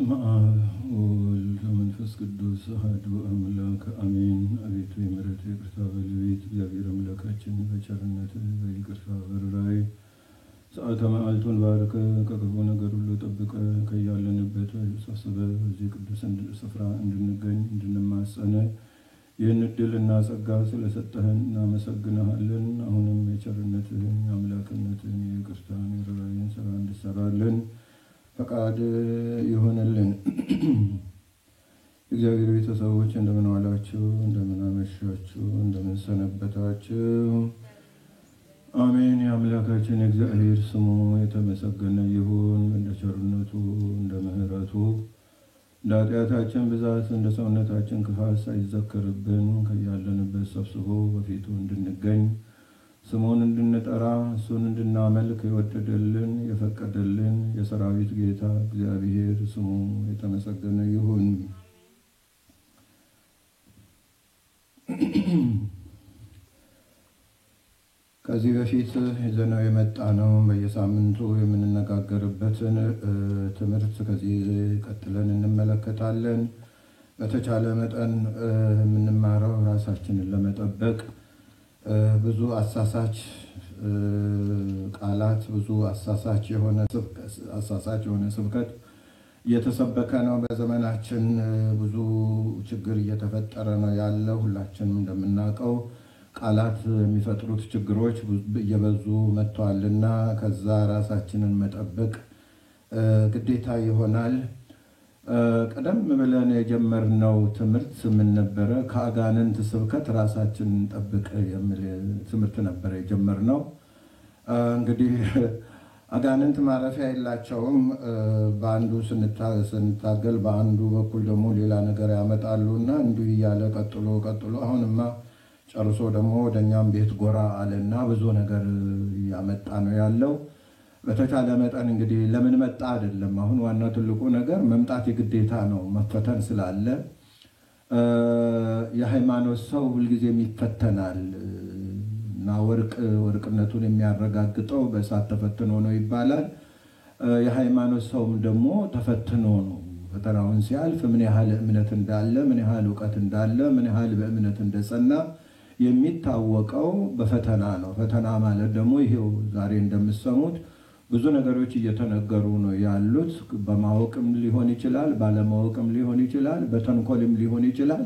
በስመ አብ ወወልድ ወመንፈስ ቅዱስ አሐዱ አምላክ አሜን። አቤቱ የምሕረት የይቅርታ ባለቤት እግዚአብሔር አምላካችን በቸርነት በይቅርታ በርኅራኄ ሰዓተ መዓልቱን ባርከ ከክፉ ነገር ሁሉ ጠብቀ ከያለንበት ሰብስበ በዚህ ቅዱስ ስፍራ እንድንገኝ እንድንማጸነ ይህን ዕድልና ጸጋ ስለሰጠህን እናመሰግንሃለን። አሁንም የቸርነትህን የአምላክነትህን የይቅርታን የርኅራኄን ሥራ እንድሰራለን ፈቃድ ይሆንልን። እግዚአብሔር ቤተሰቦች እንደምን ዋላችሁ? እንደምን አመሻችሁ? እንደምን ሰነበታችሁ? አሜን። የአምላካችን የእግዚአብሔር ስሙ የተመሰገነ ይሁን። እንደ ቸርነቱ እንደ ምሕረቱ እንደ ኃጢአታችን ብዛት እንደ ሰውነታችን ክፋት ሳይዘከርብን ከያለንበት ሰብስቦ በፊቱ እንድንገኝ ስሙን እንድንጠራ እሱን እንድናመልክ የወደደልን የፈቀደልን የሰራዊት ጌታ እግዚአብሔር ስሙ የተመሰገነ ይሁን። ከዚህ በፊት ይዘነው የመጣ ነው በየሳምንቱ የምንነጋገርበትን ትምህርት ከዚህ ቀጥለን እንመለከታለን። በተቻለ መጠን የምንማረው ራሳችንን ለመጠበቅ ብዙ አሳሳች ቃላት ብዙ አሳሳች የሆነ ስብከት እየተሰበከ ነው። በዘመናችን ብዙ ችግር እየተፈጠረ ነው ያለው። ሁላችንም እንደምናውቀው ቃላት የሚፈጥሩት ችግሮች እየበዙ መጥተዋልና ከዛ ራሳችንን መጠበቅ ግዴታ ይሆናል። ቀደም ብለን የጀመርነው ትምህርት ምን ነበረ? ከአጋንንት ስብከት ራሳችንን ጠብቅ የሚል ትምህርት ነበረ የጀመርነው። እንግዲህ አጋንንት ማረፊያ የላቸውም። በአንዱ ስንታገል በአንዱ በኩል ደግሞ ሌላ ነገር ያመጣሉና እንዲሁ እያለ ቀጥሎ አሁንማ ጨርሶ ደግሞ ወደኛም ቤት ጎራ አለና ብዙ ነገር እያመጣ ነው ያለው። በተቻለ መጠን እንግዲህ ለምን መጣ አይደለም። አሁን ዋናው ትልቁ ነገር መምጣት የግዴታ ነው፣ መፈተን ስላለ። የሃይማኖት ሰው ሁልጊዜም ይፈተናል እና ወርቅነቱን የሚያረጋግጠው በእሳት ተፈትኖ ነው ይባላል። የሃይማኖት ሰውም ደግሞ ተፈትኖ ነው ፈተናውን ሲያልፍ ምን ያህል እምነት እንዳለ፣ ምን ያህል እውቀት እንዳለ፣ ምን ያህል በእምነት እንደጸና የሚታወቀው በፈተና ነው። ፈተና ማለት ደግሞ ይሄው ዛሬ እንደምትሰሙት ብዙ ነገሮች እየተነገሩ ነው ያሉት። በማወቅም ሊሆን ይችላል፣ ባለማወቅም ሊሆን ይችላል፣ በተንኮልም ሊሆን ይችላል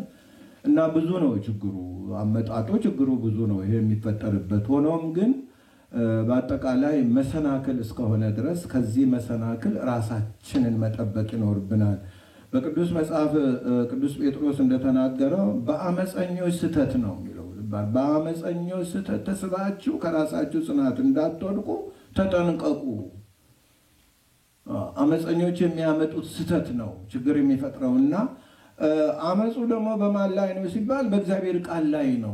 እና ብዙ ነው ችግሩ። አመጣጡ ችግሩ ብዙ ነው ይሄ የሚፈጠርበት። ሆኖም ግን በአጠቃላይ መሰናክል እስከሆነ ድረስ ከዚህ መሰናክል ራሳችንን መጠበቅ ይኖርብናል። በቅዱስ መጽሐፍ ቅዱስ ጴጥሮስ እንደተናገረው በአመፀኞች ስህተት ነው የሚለው። በአመፀኞች ስህተት ተስባችሁ ከራሳችሁ ጽናት እንዳትወድቁ ተጠንቀቁ። አመፀኞች የሚያመጡት ስህተት ነው ችግር የሚፈጥረውና አመፁ ደግሞ በማን ላይ ነው ሲባል በእግዚአብሔር ቃል ላይ ነው።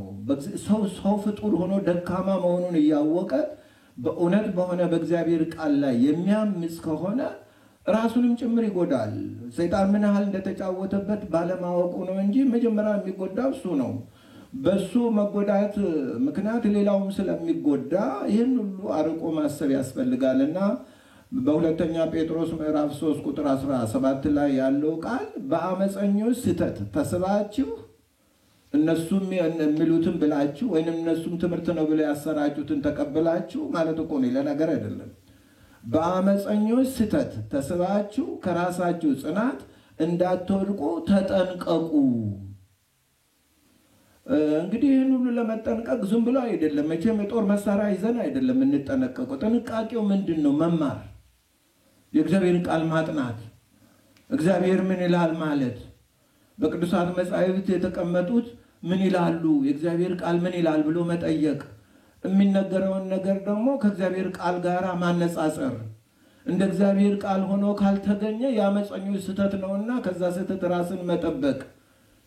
ሰው ፍጡር ሆኖ ደካማ መሆኑን እያወቀ በእውነት በሆነ በእግዚአብሔር ቃል ላይ የሚያምፅ ከሆነ ራሱንም ጭምር ይጎዳል። ሰይጣን ምን ያህል እንደተጫወተበት ባለማወቁ ነው እንጂ መጀመሪያ የሚጎዳው እሱ ነው። በሱ መጎዳት ምክንያት ሌላውም ስለሚጎዳ ይህን ሁሉ አርቆ ማሰብ ያስፈልጋልና በሁለተኛ ጴጥሮስ ምዕራፍ 3 ቁጥር 17 ላይ ያለው ቃል በአመፀኞች ስህተት ተስባችሁ እነሱም የሚሉትን ብላችሁ ወይንም እነሱም ትምህርት ነው ብለው ያሰራጩትን ተቀብላችሁ ማለት እኮ ነው፣ ለነገር አይደለም። በአመፀኞች ስህተት ተስባችሁ ከራሳችሁ ጽናት እንዳትወድቁ ተጠንቀቁ። እንግዲህ ይህን ሁሉ ለመጠንቀቅ ዝም ብሎ አይደለም። መቼም የጦር መሳሪያ ይዘን አይደለም የምንጠነቀቀው። ጥንቃቄው ምንድን ነው? መማር፣ የእግዚአብሔርን ቃል ማጥናት፣ እግዚአብሔር ምን ይላል ማለት፣ በቅዱሳት መጻሕፍት የተቀመጡት ምን ይላሉ፣ የእግዚአብሔር ቃል ምን ይላል ብሎ መጠየቅ፣ የሚነገረውን ነገር ደግሞ ከእግዚአብሔር ቃል ጋር ማነጻጸር። እንደ እግዚአብሔር ቃል ሆኖ ካልተገኘ የአመፀኞች ስህተት ነውና ከዛ ስህተት ራስን መጠበቅ።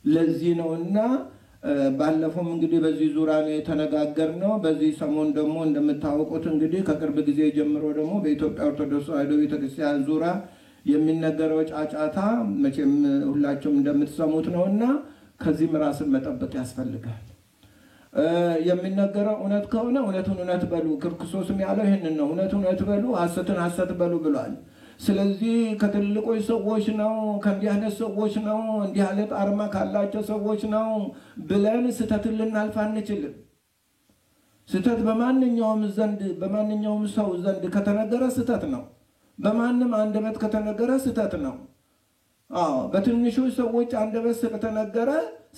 ለዚህ ነውና ባለፈውም እንግዲህ በዚህ ዙሪያ ነው የተነጋገርነው። በዚህ ሰሞን ደግሞ እንደምታውቁት እንግዲህ ከቅርብ ጊዜ ጀምሮ ደግሞ በኢትዮጵያ ኦርቶዶክስ ተዋሕዶ ቤተክርስቲያን ዙሪያ የሚነገረው ጫጫታ መቼም ሁላችሁም እንደምትሰሙት ነውና ከዚህም ራስን መጠበቅ ያስፈልጋል። የሚነገረው እውነት ከሆነ እውነቱን እውነት በሉ። ክርስቶስም ያለው ይህንን ነው፣ እውነቱን እውነት በሉ፣ ሐሰትን ሐሰት በሉ ብሏል። ስለዚህ ከትልቆች ሰዎች ነው፣ ከእንዲህ አይነት ሰዎች ነው፣ እንዲህ አይነት አርማ ካላቸው ሰዎች ነው ብለን ስተትን ልናልፍ አንችልም። ስተት በማንኛውም ሰው ዘንድ ከተነገረ ስተት ነው። በማንም አንደበት ከተነገረ ስተት ነው። በትንሹ ሰዎች አንደበት ስለተነገረ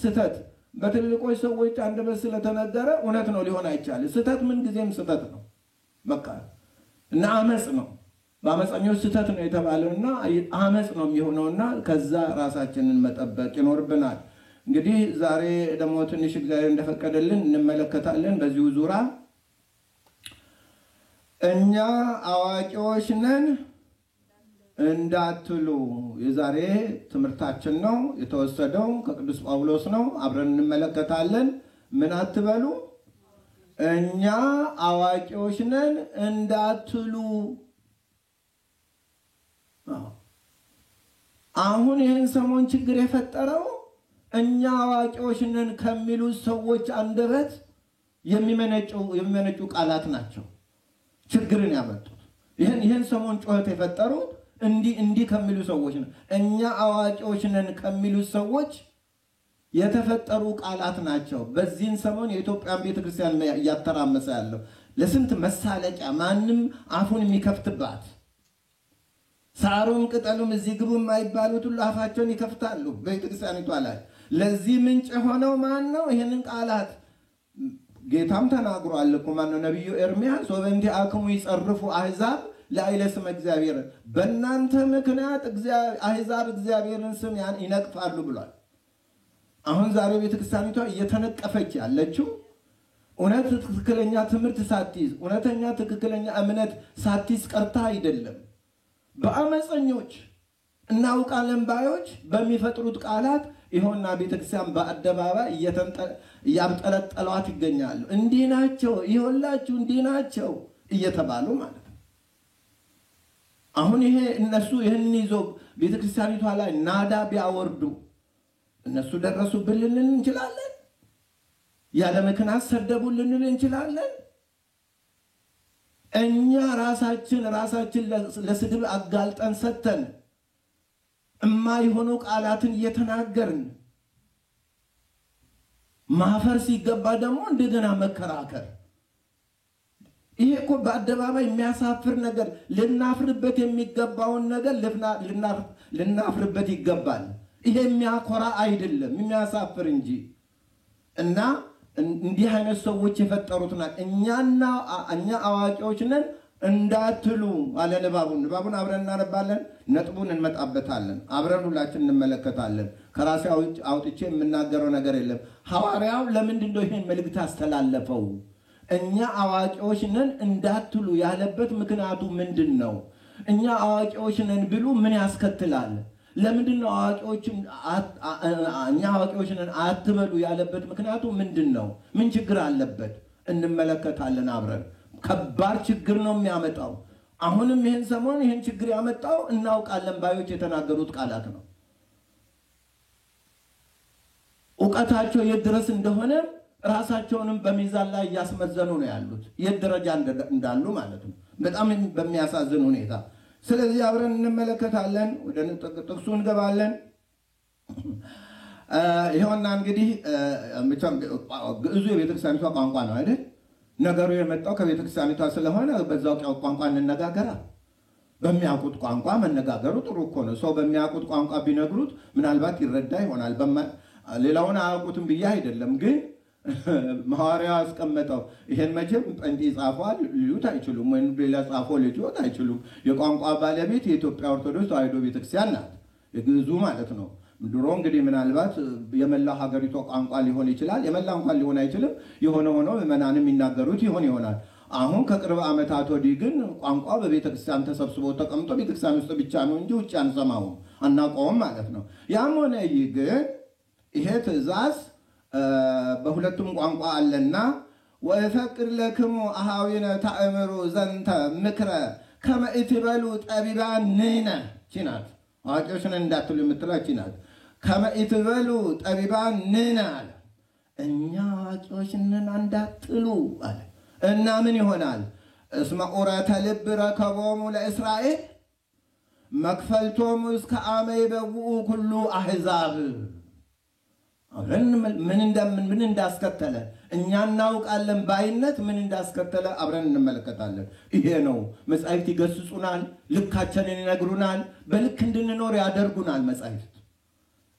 ስተት፣ በትልቆች ሰዎች አንደበት ስለተነገረ እውነት ነው ሊሆን አይቻልም። ስተት ምን ጊዜም ስተት ነው። በቃ እና አመጽ ነው። በአመፀኞች ስተት ነው የተባለውና አመጽ ነው የሚሆነውና ከዛ ራሳችንን መጠበቅ ይኖርብናል። እንግዲህ ዛሬ ደግሞ ትንሽ እግዚአብሔር እንደፈቀደልን እንመለከታለን። በዚሁ ዙሪያ እኛ አዋቂዎች ነን እንዳትሉ የዛሬ ትምህርታችን ነው። የተወሰደው ከቅዱስ ጳውሎስ ነው። አብረን እንመለከታለን። ምን አትበሉ? እኛ አዋቂዎች ነን እንዳትሉ። አሁን ይህን ሰሞን ችግር የፈጠረው እኛ አዋቂዎች ነን ከሚሉ ሰዎች አንደበት የሚመነጩ ቃላት ናቸው ችግርን ያመጡት። ይህን ሰሞን ጩኸት የፈጠሩት እንዲህ ከሚሉ ሰዎች ነው። እኛ አዋቂዎች ነን ከሚሉ ሰዎች የተፈጠሩ ቃላት ናቸው። በዚህን ሰሞን የኢትዮጵያን ቤተክርስቲያን እያተራመሰ ያለው ለስንት መሳለቂያ ማንም አፉን የሚከፍትባት ሳሩም ቅጠሉም እዚህ ግቡ የማይባሉት ሁሉ አፋቸውን ይከፍታሉ በቤተክርስቲያኒቷ ላይ። ለዚህ ምንጭ የሆነው ማን ነው? ይህንን ቃላት ጌታም ተናግሯል እኮ ማነው? ነቢዩ ኤርምያስ ወበእንቲ አክሙ ይጸርፉ አሕዛብ ለኃይለ ስመ እግዚአብሔር፣ በእናንተ ምክንያት አሕዛብ እግዚአብሔርን ስም ይነቅፋሉ ብሏል። አሁን ዛሬ ቤተክርስቲያኒቷ እየተነቀፈች ያለችው እውነት ትክክለኛ ትምህርት ሳትይዝ፣ እውነተኛ ትክክለኛ እምነት ሳትይዝ ቀርታ አይደለም። በአመፀኞች እናውቃለን ባዮች በሚፈጥሩት ቃላት ይሆንና ቤተክርስቲያን በአደባባይ እያብጠለጠሏት ይገኛሉ። እንዲህ ናቸው ይሆንላችሁ፣ እንዲህ ናቸው እየተባሉ ማለት ነው። አሁን ይሄ እነሱ ይህን ይዞ ቤተክርስቲያኒቷ ላይ ናዳ ቢያወርዱ እነሱ ደረሱብን ልንል እንችላለን። ያለ ምክንያት ሰደቡን ልንል እንችላለን። እኛ ራሳችን ለስድብ አጋልጠን ሰተን የማይሆኑ ቃላትን እየተናገርን ማፈር ሲገባ ደግሞ እንደገና መከራከር፣ ይሄ እኮ በአደባባይ የሚያሳፍር ነገር፣ ልናፍርበት የሚገባውን ነገር ልናፍርበት ይገባል። ይሄ የሚያኮራ አይደለም የሚያሳፍር እንጂ። እና እንዲህ አይነት ሰዎች የፈጠሩትና እኛ አዋቂዎች ነን እንዳትሉ አለ። ንባቡን አብረን እናነባለን፣ ነጥቡን እንመጣበታለን፣ አብረን ሁላችን እንመለከታለን። ከራሴ አውጥቼ የምናገረው ነገር የለም። ሐዋርያው ለምንድን ነው ይሄን መልእክት አስተላለፈው? እኛ አዋቂዎች ነን እንዳትሉ ያለበት ምክንያቱ ምንድን ነው? እኛ አዋቂዎች ነን ብሉ ምን ያስከትላል? ለምንድን ነው እኛ አዋቂዎች ነን አትበሉ ያለበት ምክንያቱ ምንድን ነው? ምን ችግር አለበት? እንመለከታለን አብረን። ከባድ ችግር ነው የሚያመጣው። አሁንም ይህን ሰሞን ይህን ችግር ያመጣው እናውቃለን ባዮች የተናገሩት ቃላት ነው። እውቀታቸው የት ድረስ እንደሆነ ራሳቸውንም በሚዛን ላይ እያስመዘኑ ነው ያሉት፣ የት ደረጃ እንዳሉ ማለት ነው፣ በጣም በሚያሳዝን ሁኔታ። ስለዚህ አብረን እንመለከታለን፣ ወደ ጥቅሱ እንገባለን። ይኸውና እንግዲህ ግዕዙ የቤተክርስቲያኒቷ ቋንቋ ነው አይደል? ነገሩ የመጣው ከቤተክርስቲያኒቷ ስለሆነ በዛው ቋንቋ እንነጋገራ። በሚያውቁት ቋንቋ መነጋገሩ ጥሩ እኮ ነው። ሰው በሚያውቁት ቋንቋ ቢነግሩት ምናልባት ይረዳ ይሆናል። ሌላውን አያውቁትም ብዬ አይደለም፣ ግን ሐዋርያው አስቀመጠው። ይሄን መቼም ጴንጤ ጻፏል ሊሉት አይችሉም፣ ወይም ሌላ ጻፎ ሊሉት አይችሉም። የቋንቋ ባለቤት የኢትዮጵያ ኦርቶዶክስ ተዋሕዶ ቤተክርስቲያን ናት፣ የግዕዙ ማለት ነው። ድሮ እንግዲህ ምናልባት የመላው ሀገሪቷ ቋንቋ ሊሆን ይችላል፣ የመላ እንኳን ሊሆን አይችልም። የሆነ ሆኖ ምዕመናን የሚናገሩት ይሆናል። አሁን ከቅርብ ዓመታት ወዲህ ግን ቋንቋ በቤተክርስቲያን ተሰብስቦ ተቀምጦ ቤተክርስቲያን ውስጥ ብቻ ነው እንጂ ውጭ አንሰማውም፣ አናውቀውም ማለት ነው። ያም ሆነ ይህ ግን ይሄ ትእዛዝ በሁለቱም ቋንቋ አለና ወፈቅድ ለክሙ አሃዊነ ተአምሩ ዘንተ ምክረ ከመ ኢትበሉ ጠቢባን ንሕነ ቺናት አዋቂዎች ነን እንዳትሉ የምትለው ቺናት። ከመ ኢትበሉ ጠቢባን ንሕነ አለ፣ እኛ አዋቂዎች ነን እንዳትሉ አለ። እና ምን ይሆናል? እስመ ዑረተ ልብ ረከቦሙ ለእስራኤል፣ መክፈልቶም እስከ አመይ በውኡ ኩሉ አሕዛብ ምን እንዳስከተለ እኛ እናውቃለን ባይነት ምን እንዳስከተለ አብረን እንመለከታለን። ይሄ ነው መጻሕፍት ይገስጹናል፣ ልካችንን ይነግሩናል፣ በልክ እንድንኖር ያደርጉናል መጻሕፍት።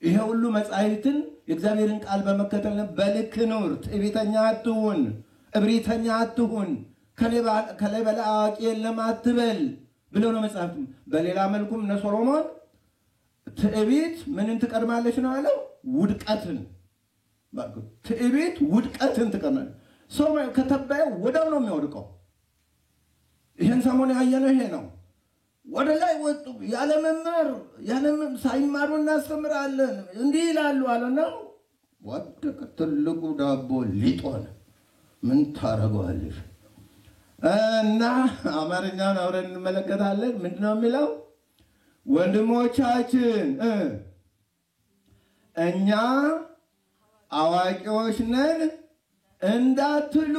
ይሄ ሁሉ መጻሕፍትን የእግዚአብሔርን ቃል በመከተል በልክ ኑር፣ ትዕቢተኛ አትሁን፣ እብሪተኛ አትሁን፣ ከላይ በላይ አዋቂ የለም አትበል ብለው ነው መጽሐፍት። በሌላ መልኩም እነ ሶሎሞን ትዕቢት ምንን ትቀድማለች ነው ያለው? ውድቀትን። ትዕቢት ውድቀትን ትቀድማለች። ሰው ከተባየው ወደው ነው የሚወድቀው። ይሄን ሰሞን ያየነው ይሄ ነው። ወደ ላይ ወጡ፣ ያለ መማር ሳይማሩ እናስተምራለን እንዲህ ይላሉ አለና ወደቀ። ትልቁ ዳቦ ሊጥ ሆነ። ምን ታረጋለሽ? እና አማርኛውን አብረን እንመለከታለን። ምንድነው የሚለው? ወንድሞቻችን እኛ አዋቂዎች ነን እንዳትሉ።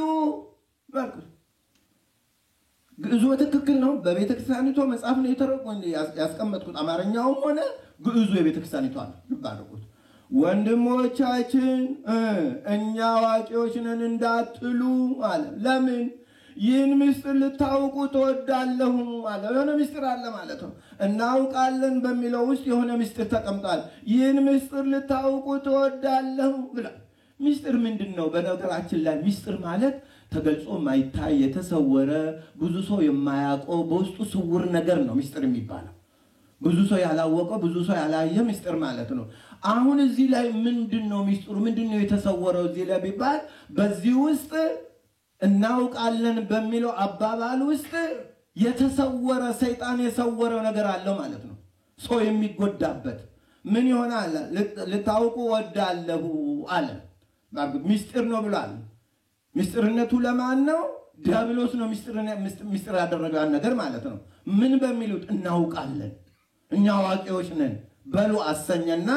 ግዕዙ ትክክል ነው። በቤተክርስቲያኒቷ መጽሐፍ ነው ያስቀመጥኩት። አማርኛውም ሆነ ግዕዙ የቤተክርስቲያኒቷ ነው ይባረኩት። ወንድሞቻችን እኛ አዋቂዎች ነን እንዳትሉ አለ። ለምን? ይህን ምስጢር ልታውቁ ተወዳለሁ አለ። የሆነ ምስጢር አለ ማለት ነው። እናውቃለን በሚለው ውስጥ የሆነ ምስጢር ተቀምጧል። ይህን ምስጢር ልታውቁ ተወዳለሁ ብሏል። ምስጢር ምንድን ነው? በነገራችን ላይ ምስጢር ማለት ተገልጾ ማይታይ የተሰወረ ብዙ ሰው የማያውቀው በውስጡ ስውር ነገር ነው ምስጢር የሚባለው። ብዙ ሰው ያላወቀው ብዙ ሰው ያላየ ምስጢር ማለት ነው። አሁን እዚህ ላይ ምንድነው ምስጢሩ? ምንድነው የተሰወረው እዚህ ላይ ቢባል በዚህ ውስጥ እናውቃለን በሚለው አባባል ውስጥ የተሰወረ ሰይጣን የሰወረው ነገር አለው ማለት ነው። ሰው የሚጎዳበት ምን ይሆናል? ልታውቁ ወዳለሁ አለ። ምስጢር ነው ብሏል። ምስጢርነቱ ለማን ነው? ዲያብሎስ ነው ምስጢር ያደረገው ነገር ማለት ነው። ምን በሚሉት እናውቃለን እኛ አዋቂዎች ነን በሉ አሰኘና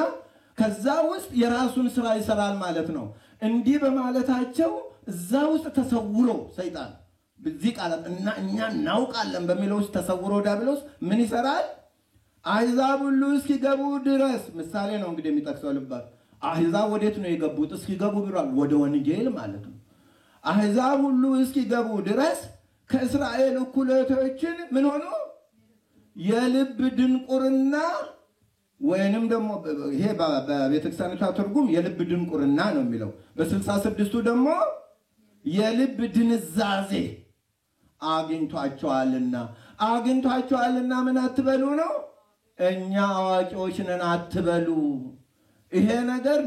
ከዛ ውስጥ የራሱን ስራ ይሰራል ማለት ነው። እንዲህ በማለታቸው እዛ ውስጥ ተሰውሮ ሰይጣን በዚህ ቃላት እና እኛ እናውቃለን በሚለው ውስጥ ተሰውሮ ዲያብሎስ ምን ይሰራል? አሕዛብ ሁሉ እስኪገቡ ድረስ ምሳሌ ነው እንግዲህ የሚጠቅሰው ልባል። አሕዛብ ወዴት ነው የገቡት? እስኪገቡ ብሏል። ወደ ወንጌል ማለት ነው። አሕዛብ ሁሉ እስኪገቡ ድረስ ከእስራኤል እኩሌቶችን ምን ሆኑ? የልብ ድንቁርና ወይንም ደግሞ ይሄ በቤተክርስቲያኒቷ ትርጉም የልብ ድንቁርና ነው የሚለው። በ66ቱ ደግሞ የልብ ድንዛዜ አግኝቷቸዋልና ምን አትበሉ ነው? እኛ አዋቂዎች ነን አትበሉ። ይሄ ነገር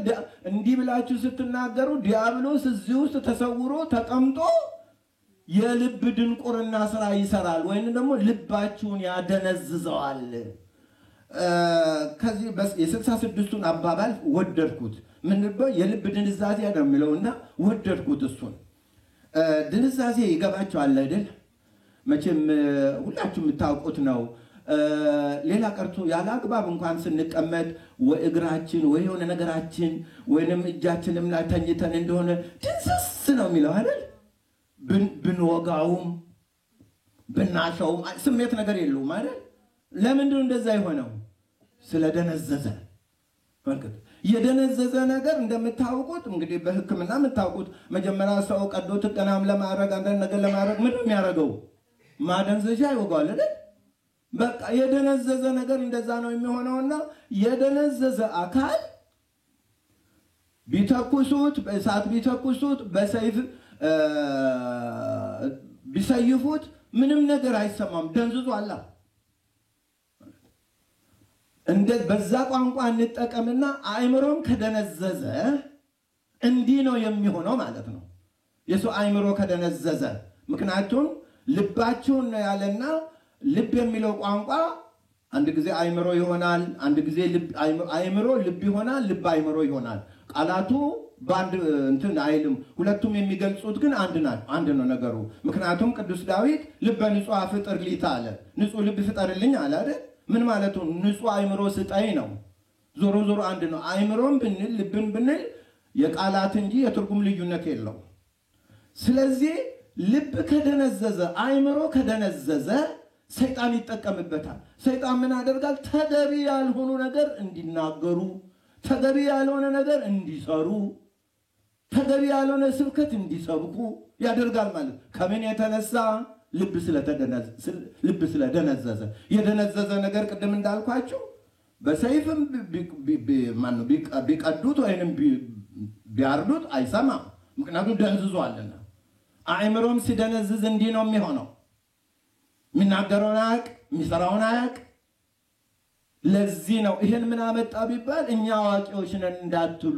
እንዲህ ብላችሁ ስትናገሩ ዲያብሎስ እዚህ ውስጥ ተሰውሮ ተቀምጦ የልብ ድንቁርና ስራ ይሰራል ወይንም ደግሞ ልባችሁን ያደነዝዘዋል። ከዚህ የ66ቱን አባባል ወደድኩት። ምን ነው የልብ ድንዛዜ ነው የሚለውና ወደድኩት እሱን። ድንዛዜ ይገባችኋል አይደል? መቼም ሁላችሁም የምታውቁት ነው። ሌላ ቀርቶ ያለ አግባብ እንኳን ስንቀመጥ ወይ እግራችን ወይ የሆነ ነገራችን ወይንም እጃችንም ላይ ተኝተን እንደሆነ ድንስስ ነው የሚለው አይደል? ብንወጋውም ብናሻውም ስሜት ነገር የለውም አይደል? ለምንድነው እንደዛ የሆነው? ስለደነዘዘ። በርግጥ የደነዘዘ ነገር እንደምታውቁት እንግዲህ በሕክምና የምታውቁት መጀመሪያ ሰው ቀዶ ጥገናም ለማድረግ አንዳንድ ነገር ለማድረግ ምን ነው የሚያደርገው? ማደንዘዣ ይወጋዋል አይደል? በቃ የደነዘዘ ነገር እንደዛ ነው የሚሆነውና የደነዘዘ አካል ቢተኩሱት በእሳት ቢተኩሱት በሰይፍ ቢሰይፉት ምንም ነገር አይሰማም። ደንዝዟል። እንደ በዛ ቋንቋ እንጠቀምና አእምሮም ከደነዘዘ እንዲህ ነው የሚሆነው ማለት ነው። የሰው አእምሮ ከደነዘዘ ምክንያቱም ልባችሁን ነው ያለና ልብ የሚለው ቋንቋ አንድ ጊዜ አእምሮ ይሆናል፣ አንድ ጊዜ አእምሮ ልብ ይሆናል፣ ልብ አእምሮ ይሆናል። ቃላቱ ባንድ እንትን አይልም። ሁለቱም የሚገልጹት ግን አንድ ነው ነገሩ። ምክንያቱም ቅዱስ ዳዊት ልበ ንጹሕ ፍጥር ሊታ አለ። ንጹሕ ልብ ፍጠርልኝ አለ አይደል? ምን ማለቱ? ንጹሕ አእምሮ ስጠኝ ነው። ዞሮ ዞሮ አንድ ነው። አእምሮን ብንል ልብን ብንል የቃላት እንጂ የትርጉም ልዩነት የለው። ስለዚህ ልብ ከደነዘዘ አእምሮ ከደነዘዘ ሰይጣን ይጠቀምበታል። ሰይጣን ምን ያደርጋል? ተገቢ ያልሆኑ ነገር እንዲናገሩ፣ ተገቢ ያልሆነ ነገር እንዲሰሩ፣ ተገቢ ያልሆነ ስብከት እንዲሰብኩ ያደርጋል ማለት። ከምን የተነሳ? ልብ ስለደነዘዘ። የደነዘዘ ነገር ቅድም እንዳልኳችሁ በሰይፍም ቢቀዱት ወይንም ቢያርዱት አይሰማም፣ ምክንያቱም ደንዝዟልና። አእምሮም ሲደነዝዝ እንዲህ ነው የሚሆነው። የሚናገረውን አያቅ፣ የሚሰራውን አያቅ። ለዚህ ነው ይህን ምን አመጣ ቢባል እኛ አዋቂዎች ነን እንዳትሉ።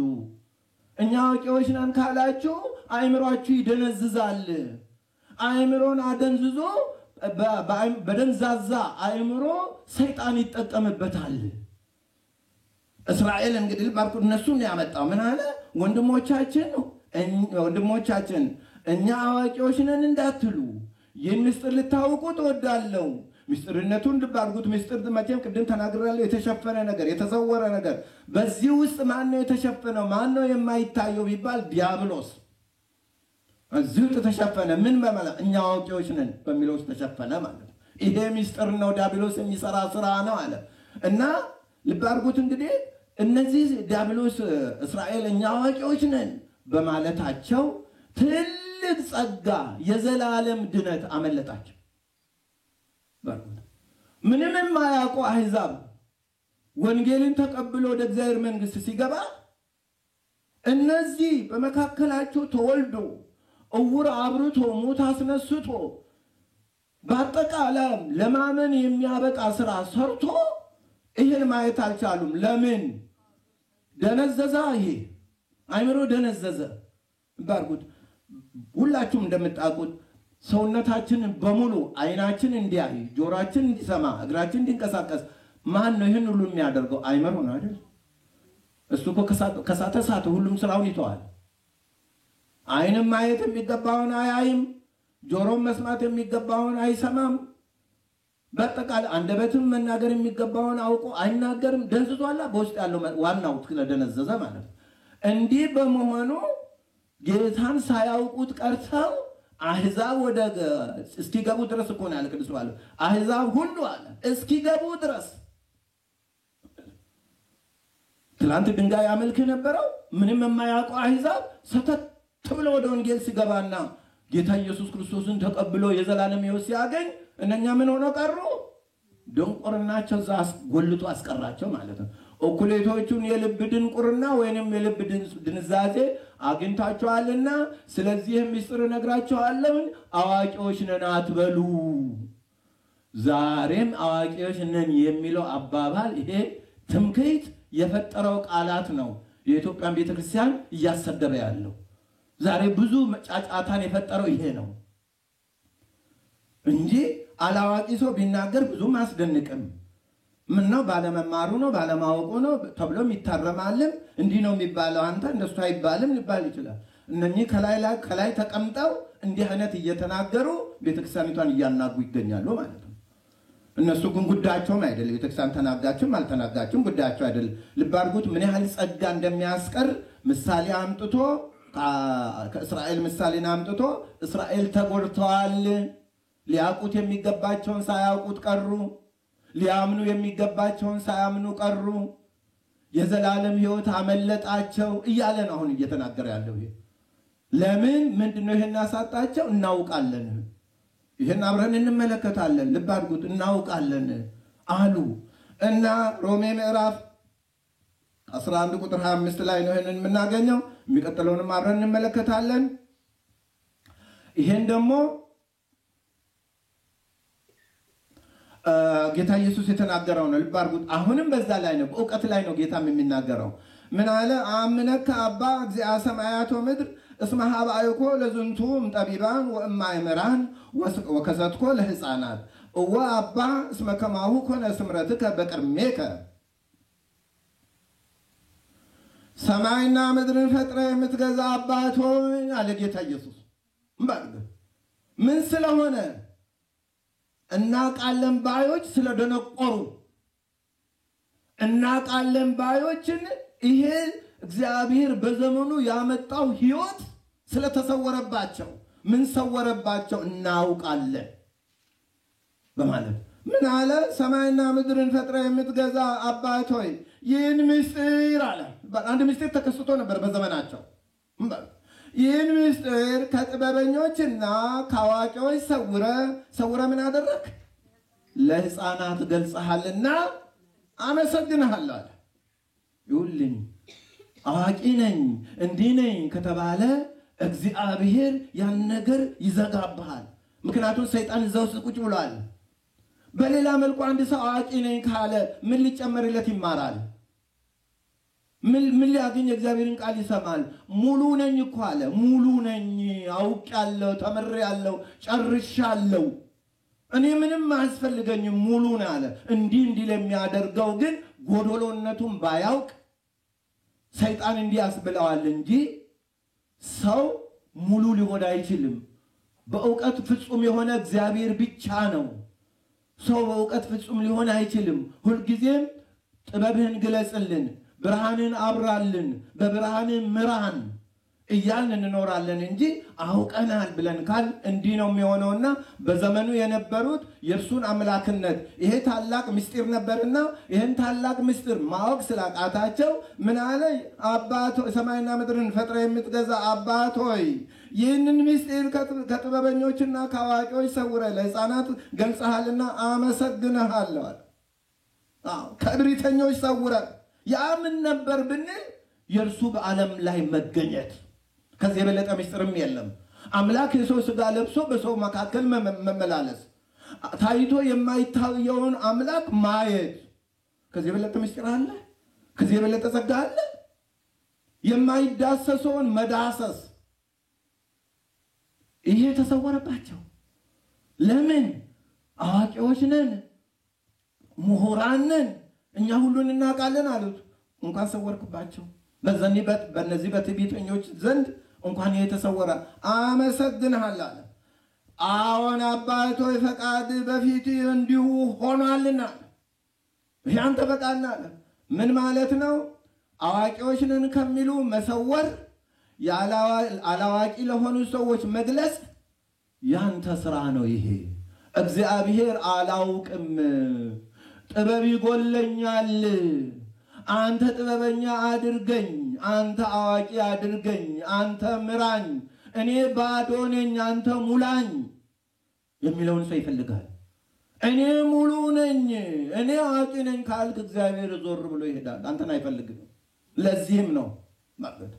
እኛ አዋቂዎች ነን ካላችሁ አእምሯችሁ ይደነዝዛል። አእምሮን አደንዝዞ በደንዛዛ አእምሮ ሰይጣን ይጠቀምበታል። እስራኤል እንግዲህ ባርኩ እነሱን ያመጣው ምን አለ? ወንድሞቻችን እኛ አዋቂዎች ነን እንዳትሉ ይህን ምስጢር ልታውቁ እወዳለሁ። ምስጢርነቱን ልባርጉት። ምስጢር መቼም ቅድም ተናግሬያለሁ። የተሸፈነ ነገር፣ የተሰወረ ነገር። በዚህ ውስጥ ማን ነው የተሸፈነው? ማን ነው የማይታየው ቢባል ዲያብሎስ እዚህ ውስጥ ተሸፈነ። ምን በመላ እኛ አዋቂዎች ነን በሚለው ውስጥ ተሸፈነ ማለት ነው። ይሄ ምስጢር ነው፣ ዲያብሎስ የሚሰራ ስራ ነው አለ እና ልባርጉት። እንግዲህ እነዚህ ዲያብሎስ እስራኤል እኛ አዋቂዎች ነን በማለታቸው ትልቅ ጸጋ የዘላለም ድነት አመለጣቸው። ምንም የማያውቁ አሕዛብ ወንጌልን ተቀብሎ ወደ እግዚአብሔር መንግሥት ሲገባ እነዚህ በመካከላቸው ተወልዶ እውር አብርቶ ሙት አስነስቶ በአጠቃላይ ለማመን የሚያበቃ ስራ ሰርቶ ይህን ማየት አልቻሉም። ለምን? ደነዘዛ። ይሄ አእምሮ ደነዘዘ። ባርጉት። ሁላችሁም እንደምታውቁት ሰውነታችንን በሙሉ አይናችን እንዲያይ፣ ጆሮአችን እንዲሰማ፣ እግራችን እንዲንቀሳቀስ ማን ነው ይህን ሁሉ የሚያደርገው? አእምሮ ነው አይደል? እሱ እኮ ከሳተ ሁሉም ስራውን ይተዋል። አይንም ማየት የሚገባውን አያይም፣ ጆሮም መስማት የሚገባውን አይሰማም። በአጠቃላይ አንደበትም መናገር የሚገባውን አውቆ አይናገርም። ደንዝዟላ። በውስጥ ያለው ዋናው ስለደነዘዘ ማለት ነው። እንዲህ በመሆኑ ጌታን ሳያውቁት ቀርተው አሕዛብ ወደ እስኪገቡ ድረስ እኮ ነው ያለ ቅዱስ ጳውሎስ። አሕዛብ ሁሉ አለ እስኪገቡ ድረስ። ትላንት ድንጋይ ያመልክ የነበረው ምንም የማያውቁ አሕዛብ ሰተት ብሎ ወደ ወንጌል ሲገባና ጌታ ኢየሱስ ክርስቶስን ተቀብሎ የዘላለም ሕይወት ሲያገኝ እነኛ ምን ሆነው ቀሩ? ድንቁርናቸው ጎልቶ አስቀራቸው ማለት ነው። እኩሌቶቹን የልብ ድንቁርና ወይንም የልብ ድንዛዜ አግኝታችኋልና ስለዚህ ምስጢር እነግራችኋለሁ፣ አዋቂዎች ነን አትበሉ። ዛሬም አዋቂዎች ነን የሚለው አባባል ይሄ ትምክህት የፈጠረው ቃላት ነው የኢትዮጵያን ቤተክርስቲያን እያሰደበ ያለው። ዛሬ ብዙ ጫጫታን የፈጠረው ይሄ ነው እንጂ አላዋቂ ሰው ቢናገር ብዙም አያስደንቅም። ምን ነው ባለመማሩ ነው ባለማወቁ ነው ተብሎም ይታረማልም። እንዲህ ነው የሚባለው፣ አንተ እንደሱ አይባልም ሊባል ይችላል። እነኚህ ከላይ ተቀምጠው እንዲህ አይነት እየተናገሩ ቤተክርስቲያኒቷን እያናጉ ይገኛሉ ማለት ነው። እነሱ ግን ጉዳያቸውም አይደለም። ቤተክርስቲያን ተናጋችም አልተናጋችም ጉዳያቸው አይደለም። ልብ አድርጉት ምን ያህል ጸጋ እንደሚያስቀር ምሳሌ አምጥቶ ከእስራኤል ምሳሌን አምጥቶ እስራኤል ተጎድተዋል፣ ሊያውቁት የሚገባቸውን ሳያውቁት ቀሩ፣ ሊያምኑ የሚገባቸውን ሳያምኑ ቀሩ፣ የዘላለም ሕይወት አመለጣቸው እያለ ነው አሁን እየተናገረ ያለው። ለምን ምንድነው ይሄን ያሳጣቸው? እናውቃለን። ይሄን አብረን እንመለከታለን። ልብ አድርጉት፣ እናውቃለን አሉ እና ሮሜ ምዕራፍ 11 ቁጥር 25 ላይ ነው ይሄንን የምናገኘው። የሚቀጥለውንም አብረን እንመለከታለን። ይሄን ደግሞ ጌታ ኢየሱስ የተናገረው ነው። ልብ አድርጉት። አሁንም በዛ ላይ ነው፣ በእውቀት ላይ ነው ጌታም የሚናገረው። ምን አለ? አምነከ አባ እግዚአ ሰማያት ወምድር እስመ ሀብአይኮ ለዝንቱ እምጠቢባን ወእማእምራን ወከሰትኮ ለሕፃናት እወ አባ እስመ ከማሁ ኮነ ስምረትከ በቅድሜከ። ሰማይና ምድርን ፈጥረ የምትገዛ አባት ሆይ አለ ጌታ ኢየሱስ። ምን ስለሆነ? እናውቃለን ባዮች ስለደነቆሩ፣ እናውቃለን ባዮችን ይሄ እግዚአብሔር በዘመኑ ያመጣው ሕይወት ስለተሰወረባቸው። ምን ሰወረባቸው? እናውቃለን። በማለት ምን አለ? ሰማይና ምድርን ፈጥረ የምትገዛ አባት ሆይ ይህን ምስጢር አለ። አንድ ምስጢር ተከስቶ ነበር በዘመናቸው። ይህን ምስጢር ከጥበበኞችና ከአዋቂዎች ሰውረ ምን አደረክ? ለሕፃናት ገልጸሃልና አመሰግንሃለሁ አለ። ይሁልኝ አዋቂ ነኝ እንዲህ ነኝ ከተባለ እግዚአብሔር ያን ነገር ይዘጋብሃል። ምክንያቱም ሰይጣን እዛው ውስጥ ቁጭ ብሏል። በሌላ መልኩ አንድ ሰው አዋቂ ነኝ ካለ ምን ሊጨመርለት ይማራል? ምን ሊያገኝ እግዚአብሔርን ቃል ይሰማል? ሙሉ ነኝ እኮ አለ። ሙሉ ነኝ፣ አውቄያለሁ፣ ተምሬያለሁ፣ ጨርሻለሁ፣ እኔ ምንም አያስፈልገኝም፣ ሙሉ ነው አለ። እንዲህ ለሚያደርገው ግን ጎዶሎነቱን ባያውቅ ሰይጣን እንዲህ ያስብለዋል እንጂ ሰው ሙሉ ሊሆን አይችልም። በእውቀት ፍጹም የሆነ እግዚአብሔር ብቻ ነው። ሰው በእውቀት ፍጹም ሊሆን አይችልም። ሁልጊዜም ጥበብህን ግለጽልን፣ ብርሃንን አብራልን፣ በብርሃንን ምራን እያልን እንኖራለን እንጂ አውቀናል ብለን ካል እንዲህ ነው የሚሆነውና በዘመኑ የነበሩት የእርሱን አምላክነት ይሄ ታላቅ ምስጢር ነበርና ይሄን ታላቅ ምስጢር ማወቅ ስላቃታቸው ምን አለ? አባት ሰማይና ምድርን ፈጥረ የምትገዛ አባት ሆይ ይህንን ምስጢር ከጥበበኞችና ከአዋቂዎች ሰውረ ለሕፃናት ገልጸሃልና አመሰግንሃለሁ አለ። ከእብሪተኞች ሰውረ። ያ ምን ነበር ብንል የእርሱ በዓለም ላይ መገኘት። ከዚህ የበለጠ ምስጢርም የለም። አምላክ የሰው ሥጋ ለብሶ በሰው መካከል መመላለስ፣ ታይቶ የማይታየውን አምላክ ማየት። ከዚህ የበለጠ ምስጢር አለ? ከዚህ የበለጠ ጸጋ አለ? የማይዳሰሰውን መዳሰስ። ይሄ ተሰወረባቸው። ለምን? አዋቂዎች ነን፣ ምሁራን ነን፣ እኛ ሁሉን እናውቃለን አሉት። እንኳን ሰወርክባቸው። በእነዚህ በትዕቢተኞች ዘንድ እንኳን የተሰወረ አመሰግንሃለሁ አለ። አዎን አባት ሆይ ፈቃድ በፊት እንዲሁ ሆኗልና ያንተ ፈቃድ አለ። ምን ማለት ነው? አዋቂዎች ነን ከሚሉ መሰወር፣ አላዋቂ ለሆኑ ሰዎች መግለጽ ያንተ ስራ ነው። ይሄ እግዚአብሔር አላውቅም፣ ጥበብ ይጎለኛል፣ አንተ ጥበበኛ አድርገኝ፣ አንተ አዋቂ አድርገኝ፣ አንተ ምራኝ፣ እኔ ባዶ ነኝ፣ አንተ ሙላኝ የሚለውን ሰው ይፈልጋል። እኔ ሙሉ ነኝ፣ እኔ አዋቂ ነኝ ካልክ እግዚአብሔር ዞር ብሎ ይሄዳል፣ አንተን አይፈልግም። ለዚህም ነው ማለት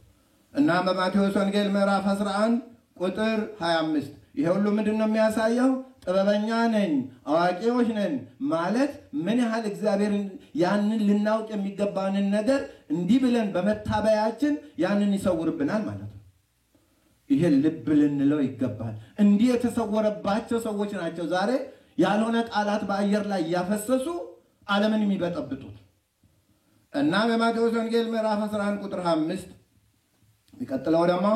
እና በማቴዎስ ወንጌል ምዕራፍ 11 ቁጥር 25 ይሄ ሁሉ ምንድን ነው የሚያሳየው? ጥበበኛ ነኝ፣ አዋቂዎች ነን ማለት ምን ያህል እግዚአብሔርን ያንን ልናውቅ የሚገባንን ነገር እንዲህ ብለን በመታበያችን ያንን ይሰውርብናል ማለት ነው። ይሄ ልብ ልንለው ይገባል። እንዲህ የተሰወረባቸው ሰዎች ናቸው ዛሬ ያልሆነ ቃላት በአየር ላይ እያፈሰሱ ዓለምን የሚበጠብጡት። እና በማቴዎስ ወንጌል ምዕራፍ 11 ቁጥር 5 ይቀጥለው ደግሞ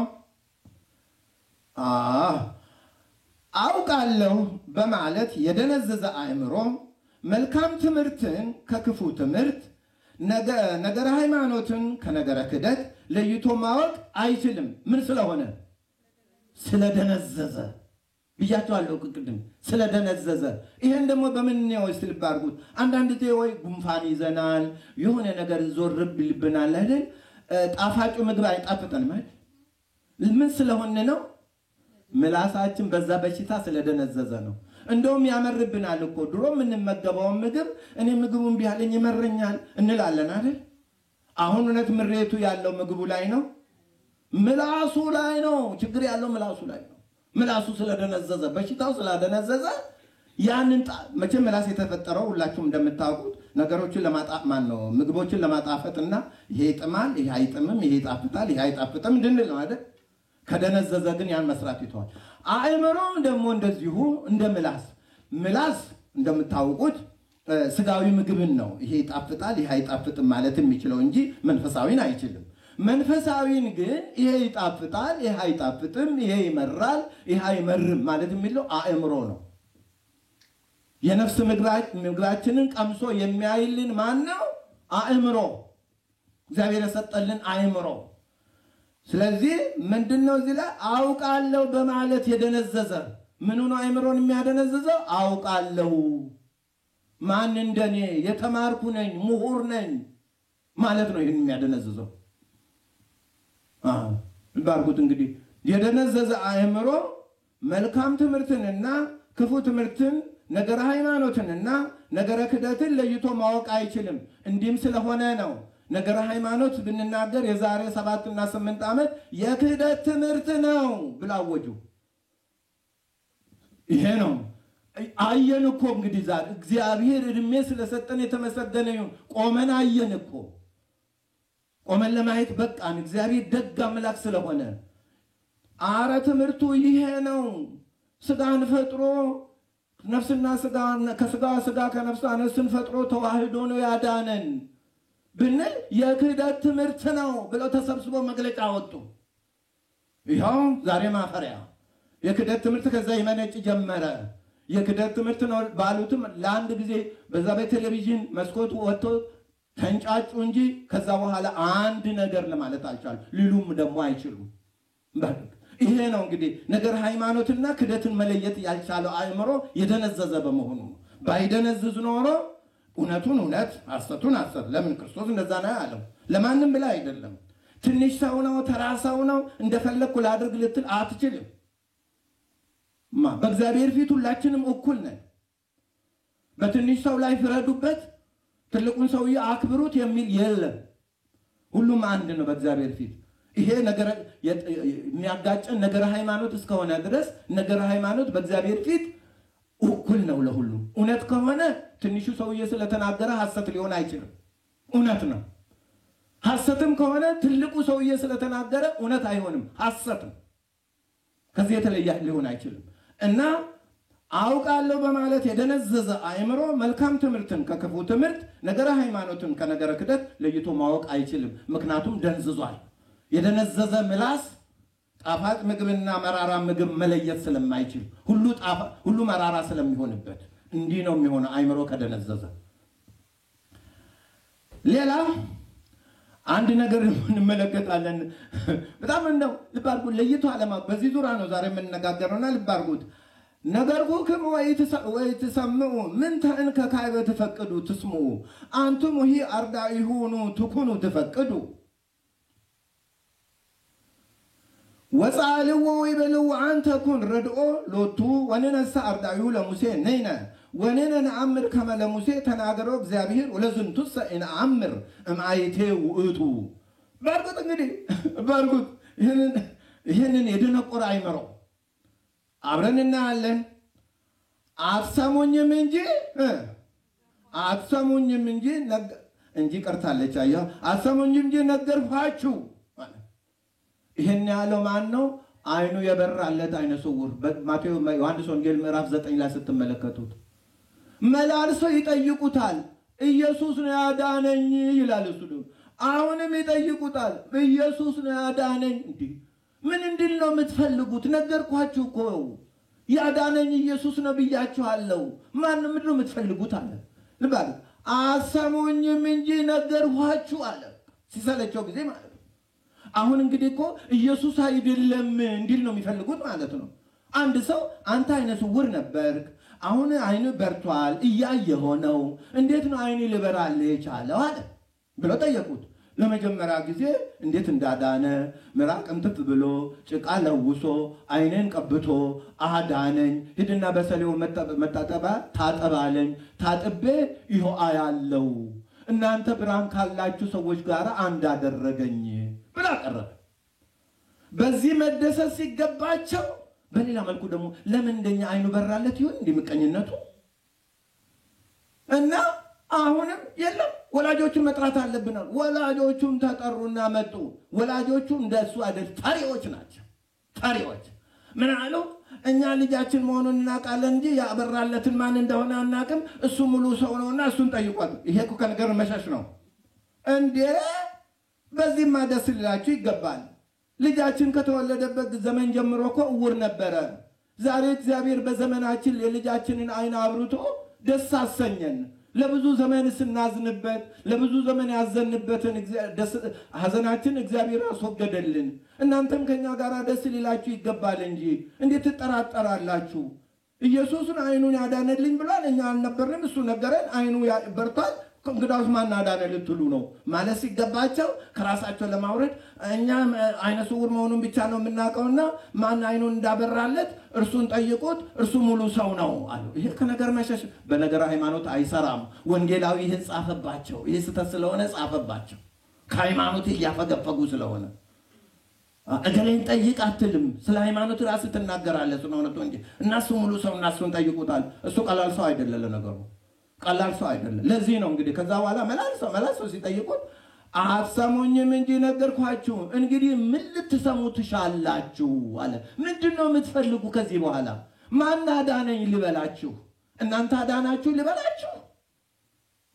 አውቃለሁ በማለት የደነዘዘ አእምሮ መልካም ትምህርትን ከክፉ ትምህርት፣ ነገረ ሃይማኖትን ከነገረ ክደት ለይቶ ማወቅ አይችልም። ምን ስለሆነ? ስለደነዘዘ ብያቸዋለሁ ቅድም፣ ስለደነዘዘ። ይሄን ደግሞ በምን ነው ልብ አድርጉት። አንዳንድ ጊዜ ወይ ጉንፋን ይዘናል፣ የሆነ ነገር ዞርብ ይልብናል አይደል? ጣፋጩ ምግብ አይጣፍጠንም አይደል? ምን ስለሆነ ነው? ምላሳችን በዛ በሽታ ስለደነዘዘ ነው። እንደውም ያመርብናል እኮ ድሮ የምንመገበውን ምግብ እኔ ምግቡን ቢያለኝ ይመረኛል እንላለን አይደል? አሁን እውነት ምሬቱ ያለው ምግቡ ላይ ነው? ምላሱ ላይ ነው። ችግር ያለው ምላሱ ላይ ነው። ምላሱ ስለደነዘዘ፣ በሽታው ስለደነዘዘ ያንን መቼም ምላስ የተፈጠረው ሁላችሁም እንደምታውቁት ነገሮችን ለማጣማን ነው፣ ምግቦችን ለማጣፈጥና ይሄ ይጥማል፣ ይሄ አይጥምም፣ ይሄ ይጣፍጣል፣ ይሄ አይጣፍጥም እንድንል ነው አይደል? ከደነዘዘ ግን ያን መስራት ይተዋል። አእምሮም ደግሞ እንደዚሁ እንደ ምላስ እንደምታውቁት ስጋዊ ምግብን ነው ይሄ ይጣፍጣል ይሄ አይጣፍጥም ማለት የሚችለው እንጂ መንፈሳዊን አይችልም። መንፈሳዊን ግን ይሄ ይጣፍጣል ይሄ አይጣፍጥም፣ ይሄ ይመራል ይሄ አይመርም ማለት የሚለው አእምሮ ነው። የነፍስ ምግባችንን ቀምሶ የሚያይልን ማን ነው? አእምሮ፣ እግዚአብሔር የሰጠልን አእምሮ። ስለዚህ ምንድነው እዚህ ላይ አውቃለሁ በማለት የደነዘዘ ምኑ ነው አእምሮን የሚያደነዝዘው? አውቃለሁ ማን እንደኔ የተማርኩ ነኝ ምሁር ነኝ ማለት ነው ይሄን የሚያደነዝዘው። ባርኩት እንግዲህ የደነዘዘ አእምሮ መልካም ትምህርትንና ክፉ ትምህርትን ነገረ ሃይማኖትንና ነገረ ክደትን ለይቶ ማወቅ አይችልም። እንዲህም ስለሆነ ነው ነገረ ሃይማኖት ብንናገር የዛሬ 7 እና 8 ዓመት የክደት ትምህርት ነው ብላወጁ። ይሄ ነው አየን እኮ እንግዲህ ዛሬ እግዚአብሔር እድሜ ስለሰጠን የተመሰገነ ይሁን። ቆመን አየን እኮ ቆመን ለማየት በቃን። እግዚአብሔር ደግ አምላክ ስለሆነ አረ ትምህርቱ ይሄ ነው። ስጋን ፈጥሮ ነፍስና ስጋን ከስጋ ስጋ ከነፍስ ነፍስን ፈጥሮ ተዋህዶ ነው ያዳነን ብንል የክህደት ትምህርት ነው ብለው ተሰብስበው መግለጫ ወጡ። ይሄው ዛሬ ማፈሪያ የክህደት ትምህርት ከዛ ይመነጭ ጀመረ። የክህደት ትምህርት ነው ባሉትም ለአንድ ጊዜ በዛ በቴሌቪዥን መስኮቱ ወጥቶ ተንጫጩ እንጂ ከዛ በኋላ አንድ ነገር ለማለት አልቻሉ። ሊሉም ደግሞ አይችሉም። ይሄ ነው እንግዲህ ነገር ሃይማኖትና ክደትን መለየት ያልቻለው አእምሮ የደነዘዘ በመሆኑ ነው። ባይደነዝዝ ኖሮ እውነቱን እውነት ሐሰቱን ሐሰት። ለምን ክርስቶስ እንደዛ ነው ያለው? ለማንም ብላ አይደለም። ትንሽ ሰው ነው ተራ ሰው ነው እንደፈለኩ ላድርግ ልትል አትችልም። በእግዚአብሔር ፊት ሁላችንም እኩል ነን። በትንሽ ሰው ላይ ፍረዱበት፣ ትልቁን ሰውዬ አክብሩት የሚል የለም። ሁሉም አንድ ነው በእግዚአብሔር ፊት። ይሄ ነገር የሚያጋጨን ነገረ ሃይማኖት እስከሆነ ድረስ ነገረ ሃይማኖት በእግዚአብሔር ፊት እኩል ነው ለሁሉም። እውነት ከሆነ ትንሹ ሰውዬ ስለተናገረ ሐሰት ሊሆን አይችልም፣ እውነት ነው። ሐሰትም ከሆነ ትልቁ ሰውዬ ስለተናገረ እውነት አይሆንም፣ ሐሰት ነው። ከዚህ የተለየ ሊሆን አይችልም። እና አውቃለሁ በማለት የደነዘዘ አእምሮ መልካም ትምህርትን ከክፉ ትምህርት ነገረ ሃይማኖትን ከነገረ ክደት ለይቶ ማወቅ አይችልም፣ ምክንያቱም ደንዝዟል። የደነዘዘ ምላስ ጣፋጭ ምግብና መራራ ምግብ መለየት ስለማይችል ሁሉ መራራ ስለሚሆንበት እንዲህ ነው የሚሆነው አእምሮ ከደነዘዘ። ሌላ አንድ ነገር እንመለከታለን። በጣም እንደው ልብ አድርጉት፣ ለይቶ አለማወቅ በዚህ ዙሪያ ነው ዛሬ የምንነጋገረውና ልብ አድርጉት። ነገርኩክም ወይትሰምዑ ምንተ እንከ ካይበ ትፈቅዱ ትስምዑ አንቱም ወሂ አርዳኢሁኑ ትኩኑ ትፈቅዱ ወጻልዎ ወይበልዎ አንተ ኩን ረድኦ ሎቱ ወነነሳ አርዳኢሁ ለሙሴ ነይነ ወነነ ነአምር ከመ ለሙሴ ተናገሮ እግዚአብሔር ወለዝንቱሰ ነአምር እምአይቴ ውእቱ። በርግጥ እንግዲህ በርግጥ ይህንን የደነቆረ አእምሮ አብረን እናያለን። አትሰሙኝም እንጂ ቀርታለች። አያ አትሰሙኝም እንጂ ነገርኳችሁ። ይሄን ያለው ማን ነው? አይኑ የበራለት አይነ ስውር በማቴዎስ ዮሐንስ ወንጌል ምዕራፍ 9 ላይ ስትመለከቱት መላልሰው ይጠይቁታል። ኢየሱስ ነው ያዳነኝ ይላል እሱ። አሁንም ይጠይቁታል። ኢየሱስ ነው ያዳነኝ። እንዴ ምን እንድል ነው የምትፈልጉት? ነገርኳችሁ እኮ ያዳነኝ ኢየሱስ ነው ብያችኋለሁ። ማንም ምንድን ነው የምትፈልጉት አለ። ልባል አሰሙኝም እንጂ ነገርኳችሁ አለ። ሲሰለቸው ጊዜ ማለት ነው። አሁን እንግዲህ እኮ ኢየሱስ አይደለም እንዲል ነው የሚፈልጉት ማለት ነው። አንድ ሰው አንተ አይነ ስውር ነበርክ፣ አሁን አይኑ በርቷል፣ እያየህ ነው፣ እንዴት ነው አይኑ ሊበራልህ የቻለው አለ ብለው ጠየቁት። ለመጀመሪያ ጊዜ እንዴት እንዳዳነ ምራቅ እንትፍ ብሎ ጭቃ ለውሶ አይኔን ቀብቶ አዳነኝ፣ ሂድና በሰሌው መታጠባ ታጠባለኝ፣ ታጥቤ ይሆ አያለው፣ እናንተ ብርሃን ካላችሁ ሰዎች ጋር አንድ አደረገኝ ብላ ቀረበ። በዚህ መደሰት ሲገባቸው በሌላ መልኩ ደግሞ ለምን እንደኛ አይኑ በራለት ይሆን እንደምቀኝነቱ እና አሁንም የለም ወላጆቹን መጥራት አለብን። ወላጆቹም ተጠሩና መጡ። ወላጆቹ እንደሱ አይደል ታሪዎች ናቸው። ታሪዎች ምን አሉ? እኛ ልጃችን መሆኑን እናውቃለን እንጂ ያበራለትን ማን እንደሆነ አናውቅም። እሱ ሙሉ ሰው ነውና እሱን ጠይቋል። ይሄ እኮ ከነገር መሸሽ ነው እንዴ! በዚህማ ደስ ሊላችሁ ይገባል። ልጃችን ከተወለደበት ዘመን ጀምሮ እኮ እውር ነበረ። ዛሬ እግዚአብሔር በዘመናችን የልጃችንን አይን አብርቶ ደስ አሰኘን። ለብዙ ዘመን ስናዝንበት ለብዙ ዘመን ያዘንበትን ሐዘናችን እግዚአብሔር አስወገደልን። እናንተም ከኛ ጋር ደስ ሊላችሁ ይገባል እንጂ እንዴት ተጠራጠራላችሁ? ኢየሱስን አይኑን ያዳነልኝ ብሏል። እኛ አልነበርንም፣ እሱ ነገረን። አይኑ በርቷል። እንግዳውስ ማን አዳነ ልትሉ ነው ማለት ሲገባቸው ከራሳቸው ለማውረድ እኛ አይነ ስውር መሆኑን ብቻ ነው የምናውቀውና ማን አይኑን እንዳበራለት እርሱን ጠይቁት፣ እርሱ ሙሉ ሰው ነው አሉ። ይሄ ከነገር መሸሽ በነገር ሃይማኖት አይሰራም። ወንጌላዊ ይህን ጻፈባቸው። ይህ ስህተት ስለሆነ ጻፈባቸው። ከሃይማኖት እያፈገፈጉ ስለሆነ እገሌን ጠይቅ አትልም። ስለ ሃይማኖት ራስህ ትናገራለህ ስለሆነ እንጂ እናሱ ሙሉ ሰው እናሱን ጠይቁታል። እሱ ቀላል ሰው አይደለም። ለነገሩ ቀላል ሰው አይደለም። ለዚህ ነው እንግዲህ ከዛ በኋላ መላልሰው ሲጠይቁት አትሰሙኝም እንጂ ነገርኳችሁ። እንግዲህ ምን ልትሰሙ ትሻላችሁ አለ። ምንድነው የምትፈልጉ? ከዚህ በኋላ ማን አዳነኝ ልበላችሁ? እናንተ አዳናችሁ ልበላችሁ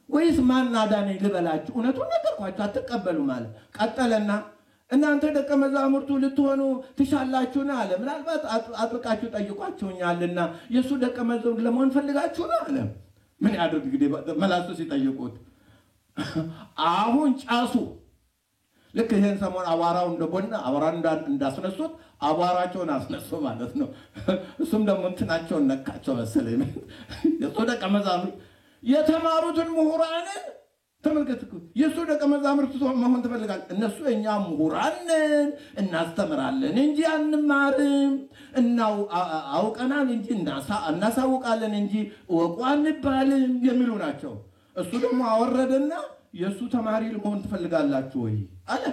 ወይስ ማን አዳነኝ ልበላችሁ? እውነቱን ነገርኳችሁ፣ አትቀበሉ ማለት ቀጠለና እናንተ ደቀ መዛሙርቱ ልትሆኑ ትሻላችሁና አለ። ምናልባት አጥብቃችሁ ጠይቋችሁኛልና የሱ ደቀ መዛሙርት ለመሆን ፈልጋችሁ ነው አለ። ምን ያድርግ እንግዲህ መላእክቱ ሲጠይቁት አሁን ጫሱ። ልክ ይሄን ሰሞን አዋራው እንደቦና አዋራን እንዳስነሱት አዋራቸውን አስነሱ ማለት ነው። እሱም ደግሞ እንትናቸውን ነካቸው መሰለኝ። የሱ ደቀ መዛሙርት የተማሩትን ምሁራንን ተመልከቱ። የሱ ደቀ መዛሙርት መሆን ትፈልጋል። እነሱ እኛ ምሁራን እናስተምራለን እንጂ አንማርም፣ አውቀናል እንጂ እናሳውቃለን እንጂ ወቁ አንባልም የሚሉ ናቸው። እሱ ደግሞ አወረደና የሱ ተማሪ መሆን ትፈልጋላችሁ ወይ አለ።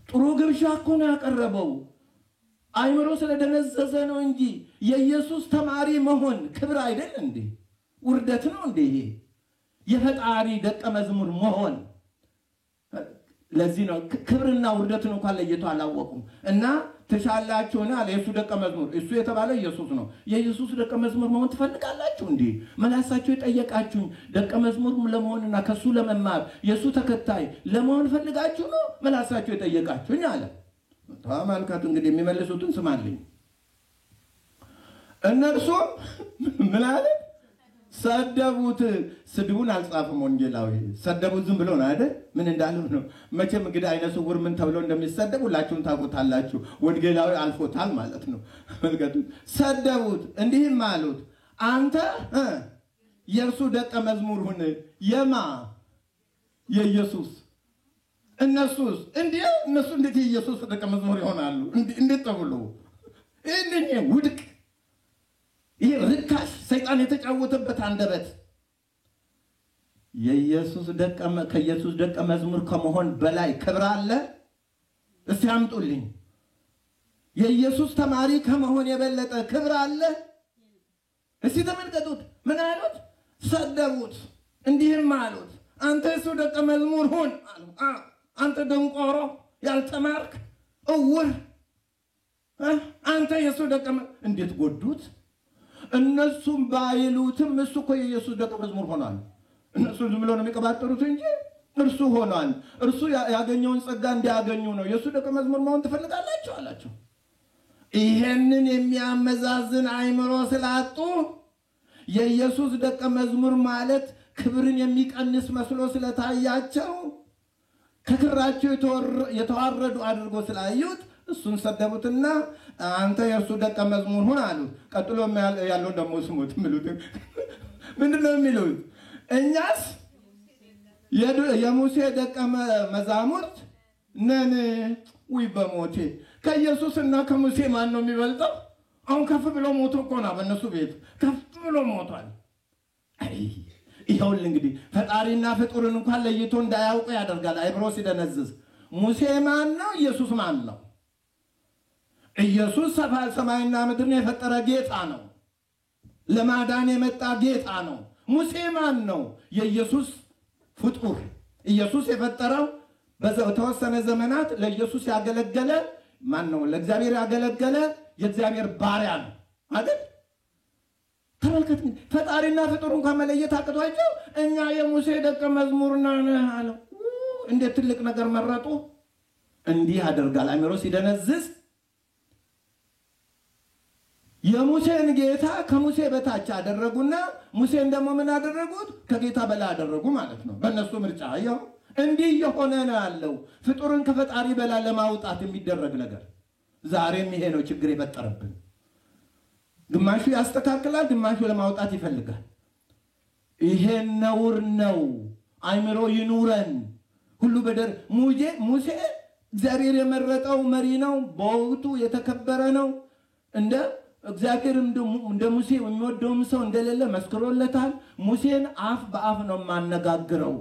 ጥሩ ግብዣ እኮ ነው ያቀረበው። አይምሮ ስለደነዘዘ ነው እንጂ የኢየሱስ ተማሪ መሆን ክብር አይደል እንዴ? ውርደት ነው እንዴ? ይሄ የፈጣሪ ደቀ መዝሙር መሆን ለዚህ ነው ክብርና ውርደትን እንኳን ለይቶ አላወቁም። እና ተሻላችሁና ለኢየሱስ ደቀ መዝሙር እሱ የተባለው ኢየሱስ ነው። የኢየሱስ ደቀ መዝሙር መሆን ትፈልጋላችሁ እንዴ? መላሳችሁ የጠየቃችሁ ደቀ መዝሙር ለመሆንና ከሱ ለመማር የሱ ተከታይ ለመሆን ፈልጋችሁ ነው መላሳችሁ የጠየቃችሁኝ አለ። ተመልከቱ እንግዲህ የሚመልሱትን ስማልኝ። እነርሱ ምን አለ? ሰደቡት። ስድቡን አልጻፈም ወንጌላዊ። ሰደቡት ዝም ብሎ ነው አይደል? ምን እንዳለው ነው። መቼም እንግዲህ አይነ ስውር ምን ተብሎ እንደሚሰደብ ሁላችሁም ታውቁታላችሁ። ወንጌላዊ አልፎታል ማለት ነው። መልከቱ ሰደቡት፣ እንዲህም አሉት አንተ የእርሱ ደቀ መዝሙር ሁን። የማ የኢየሱስ። እነሱስ እነሱ እንዴት የኢየሱስ ደቀ መዝሙር ይሆናሉ? እንዴት ተብሎ ይሄ ውድቅ፣ ይሄ ርካሽ ሰይጣን የተጫወተበት አንደበት ከኢየሱስ ደቀ መዝሙር ከመሆን በላይ ክብር አለ? እስቲ አምጡልኝ። የኢየሱስ ተማሪ ከመሆን የበለጠ ክብር አለ? እስቲ ተመልከቱት። ምን አሉት? ሰደቡት፣ እንዲህም አሉት አንተ የሱ ደቀ መዝሙር ሁን አሉ። አንተ ደንቆሮ፣ ያልተማርክ እውር፣ አንተ የሱ ደቀ እንዴት ጎዱት! እነሱም ባይሉትም እሱ እኮ የኢየሱስ ደቀ መዝሙር ሆኗል። እነሱ ዝም ብለው ነው የሚቀባጠሩት እንጂ እርሱ ሆኗል። እርሱ ያገኘውን ጸጋ እንዲያገኙ ነው። የሱ ደቀ መዝሙር መሆን ትፈልጋላችሁ አላቸው። ይሄንን የሚያመዛዝን አይምሮ ስላጡ የኢየሱስ ደቀ መዝሙር ማለት ክብርን የሚቀንስ መስሎ ስለታያቸው ከክብራቸው የተዋረዱ አድርጎ ስላዩት እሱን ሰደቡትና አንተ የእርሱ ደቀ መዝሙር ሁን አሉት። ቀጥሎ ያለው ደግሞ ስሙት የሚሉት ምንድነው የሚሉት? እኛስ የሙሴ ደቀ መዛሙርት ነን። ውይ በሞቴ ከኢየሱስና ከሙሴ ማን ነው የሚበልጠው? አሁን ከፍ ብሎ ሞቶ እኮ ነው በእነሱ ቤት ከፍ ብሎ ሞቷል። ይኸውልህ እንግዲህ ፈጣሪና ፍጡርን እንኳን ለይቶ እንዳያውቁ ያደርጋል አይምሮ ሲደነዝዝ። ሙሴ ማን ነው? ኢየሱስ ማን ነው? ኢየሱስ ሰማይና ምድርን የፈጠረ ጌታ ነው። ለማዳን የመጣ ጌታ ነው። ሙሴ ማን ነው? የኢየሱስ ፍጡር። ኢየሱስ የፈጠረው በተወሰነ ዘመናት ለኢየሱስ ያገለገለ ማን ነው? ለእግዚአብሔር ያገለገለ የእግዚአብሔር ባሪያ ነው አይደል? ተመልከት። ፈጣሪና ፍጡር እንኳን መለየት አቅቷቸው እኛ የሙሴ ደቀ መዝሙር ነን አለው። እንዴት ትልቅ ነገር መረጡ! እንዲህ ያደርጋል አይምሮ ሲደነዝዝ። የሙሴን ጌታ ከሙሴ በታች አደረጉና ሙሴን ደግሞ ምን አደረጉት? ከጌታ በላይ አደረጉ ማለት ነው። በእነሱ ምርጫ ያው እንዲህ የሆነ ነው ያለው ፍጡርን ከፈጣሪ በላይ ለማውጣት የሚደረግ ነገር። ዛሬም ይሄ ነው ችግር የፈጠረብን። ግማሹ ያስተካክላል፣ ግማሹ ለማውጣት ይፈልጋል። ይሄ ነውር ነው። አይምሮ ይኑረን። ሁሉ በደር ሙሴ እግዚአብሔር የመረጠው መሪ ነው። በወቅቱ የተከበረ ነው። እንደ እግዚአብሔር እንደ ሙሴ የሚወደውም ሰው እንደሌለ መስክሮለታል። ሙሴን አፍ በአፍ ነው ማነጋግረው፣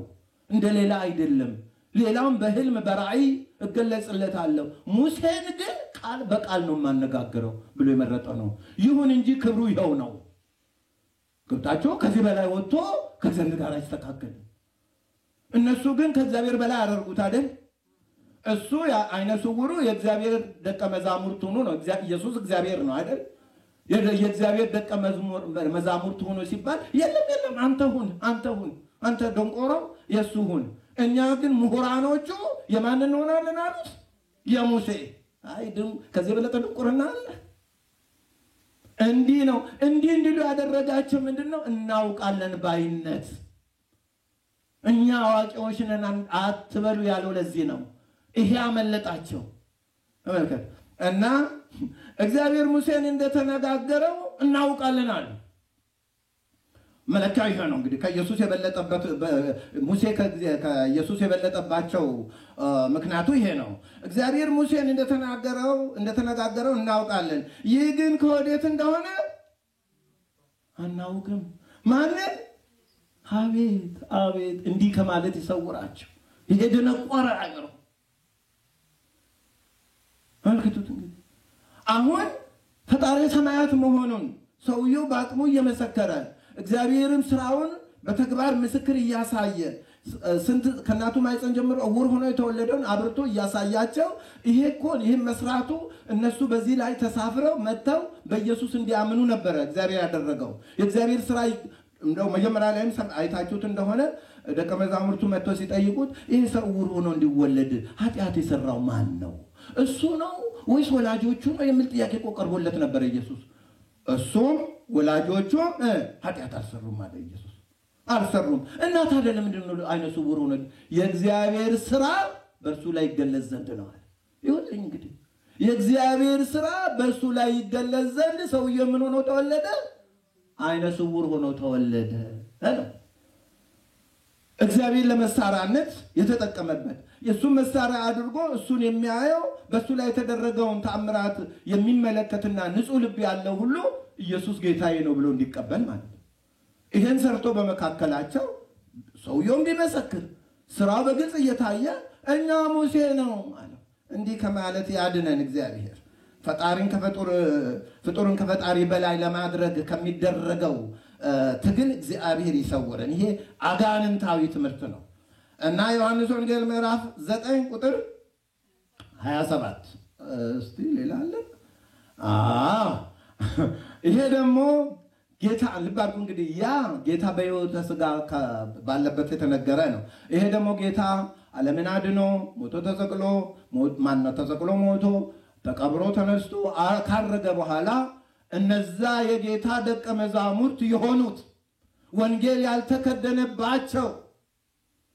እንደሌላ አይደለም። ሌላውን በህልም በራእይ እገለጽለታለሁ፣ ሙሴን ግን ቃል በቃል ነው ማነጋግረው ብሎ የመረጠው ነው። ይሁን እንጂ ክብሩ ይኸው ነው። ገብታችሁ ከዚህ በላይ ወጥቶ ከዘንድ ጋር አይስተካከል። እነሱ ግን ከእግዚአብሔር በላይ አደረጉት አይደል? እሱ አይነ ስውሩ የእግዚአብሔር ደቀ መዛሙርት ሆኖ ነው። ኢየሱስ እግዚአብሔር ነው አይደል? የእግዚአብሔር ደቀ መዛሙርት ሆኖ ሲባል የለም አንተ ደንቆሮው የሱ ሁን። እኛ ግን ምሁራኖቹ የማን እንሆናለን አሉት? የሙሴ። አይድም ከዚህ በለጠ ድንቁርና አለ? እንዲህ ነው። እንዲሉ ያደረጋቸው ምንድነው? እናውቃለን ባይነት። እኛ አዋቂዎች ነን አትበሉ ያለው ለዚህ ነው። ይሄ አመለጣቸው። ተመልከት። እና እግዚአብሔር ሙሴን እንደተነጋገረው እናውቃለን አለ። መለካው ይሄ ነው እንግዲህ ከኢየሱስ የበለጠበት ሙሴ ከኢየሱስ የበለጠባቸው ምክንያቱ ይሄ ነው። እግዚአብሔር ሙሴን እንደተነጋገረው እናውቃለን። ይህ ግን ከወዴት እንደሆነ አናውቅም። ማለት አቤት እንዲህ ከማለት ይሰውራቸው። ይሄ ደነቆረ አይምሮ። አልከቱት እንግዲህ አሁን ፈጣሪ ሰማያት መሆኑን ሰውየው በአቅሙ እየመሰከረ እግዚአብሔርም ስራውን በተግባር ምስክር እያሳየ ስንት ከናቱ ማይፀን ጀምሮ እውር ሆኖ የተወለደውን አብርቶ እያሳያቸው ይሄን መስራቱ እነሱ በዚህ ላይ ተሳፍረው መተው በኢየሱስ እንዲያምኑ ነበር እግዚአብሔር ያደረገው። የእግዚአብሔር ስራ እንደው መጀመሪያ ላይም አይታችሁት እንደሆነ ደቀ መዛሙርቱ መጥተው ሲጠይቁት ይሄ ሰው እውር ሆኖ እንዲወለድ ኃጢአት የሰራው ማን ነው? እሱ ነው ወይስ ወላጆቹ ነው የሚል ጥያቄ ቀርቦለት ነበር ኢየሱስ። እሱም ወላጆቹም ኃጢአት አልሰሩም ማለት ኢየሱስ አልሰሩም። እና ታዲያ ለምንድን ነው አይነ ስውር ሆነ? የእግዚአብሔር ስራ በእርሱ ላይ ይገለጽ ዘንድ ነው አለ። ይሁንልኝ እንግዲህ የእግዚአብሔር ስራ በእርሱ ላይ ይገለጽ ዘንድ ሰውየው ምን ሆኖ ተወለደ? አይነ ስውር ሆኖ ተወለደ። እግዚአብሔር ለመሳሪያነት የተጠቀመበት የሱን መሳሪያ አድርጎ እሱን የሚያየው በሱ ላይ የተደረገውን ተአምራት የሚመለከትና ንጹህ ልብ ያለው ሁሉ ኢየሱስ ጌታዬ ነው ብሎ እንዲቀበል ማለት ነው። ይሄን ሰርቶ በመካከላቸው ሰውየው እንዲመሰክር ስራው በግልጽ እየታየ እኛ ሙሴ ነው ማለት እንዲህ ከማለት ያድነን እግዚአብሔር። ፍጡርን ከፈጣሪ በላይ ለማድረግ ከሚደረገው ትግል እግዚአብሔር ይሰውረን። ይሄ አጋንንታዊ ትምህርት ነው እና ዮሐንስ ወንጌል ምዕራፍ 9 ቁጥር 27 እስቲ ሌላ አለ። ይሄ ደግሞ ጌታ ልባርኩ እንግዲህ ያ ጌታ በሕይወተ ሥጋ ባለበት የተነገረ ነው። ይሄ ደግሞ ጌታ ዓለምን አድኖ ተሰቅሎ ሞቶ ተቀብሮ ተነስቶ ካረገ በኋላ እነዛ የጌታ ደቀ መዛሙርት የሆኑት ወንጌል ያልተከደነባቸው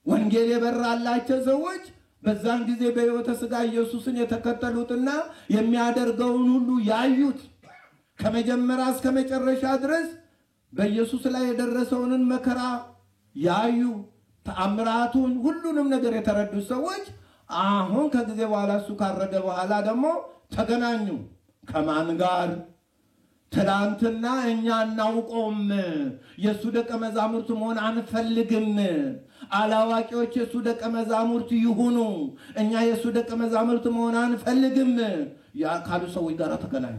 ወንጌል የበራላቸው ሰዎች በዛን ጊዜ በሕይወተ ሥጋ ኢየሱስን የተከተሉትና የሚያደርገውን ሁሉ ያዩት ከመጀመሪያ እስከ መጨረሻ ድረስ በኢየሱስ ላይ የደረሰውን መከራ ያዩ ተአምራቱን ሁሉንም ነገር የተረዱ ሰዎች አሁን ከጊዜ በኋላ እሱ ካረገ በኋላ ደግሞ ተገናኙ። ከማን ጋር? ትላንትና እኛ እናውቀውም የሱ ደቀ መዛሙርት መሆን አንፈልግም፣ አላዋቂዎች የሱ ደቀ መዛሙርት ይሁኑ፣ እኛ የሱ ደቀ መዛሙርት መሆን አንፈልግም ካሉ ሰዎች ጋር ተገናኙ።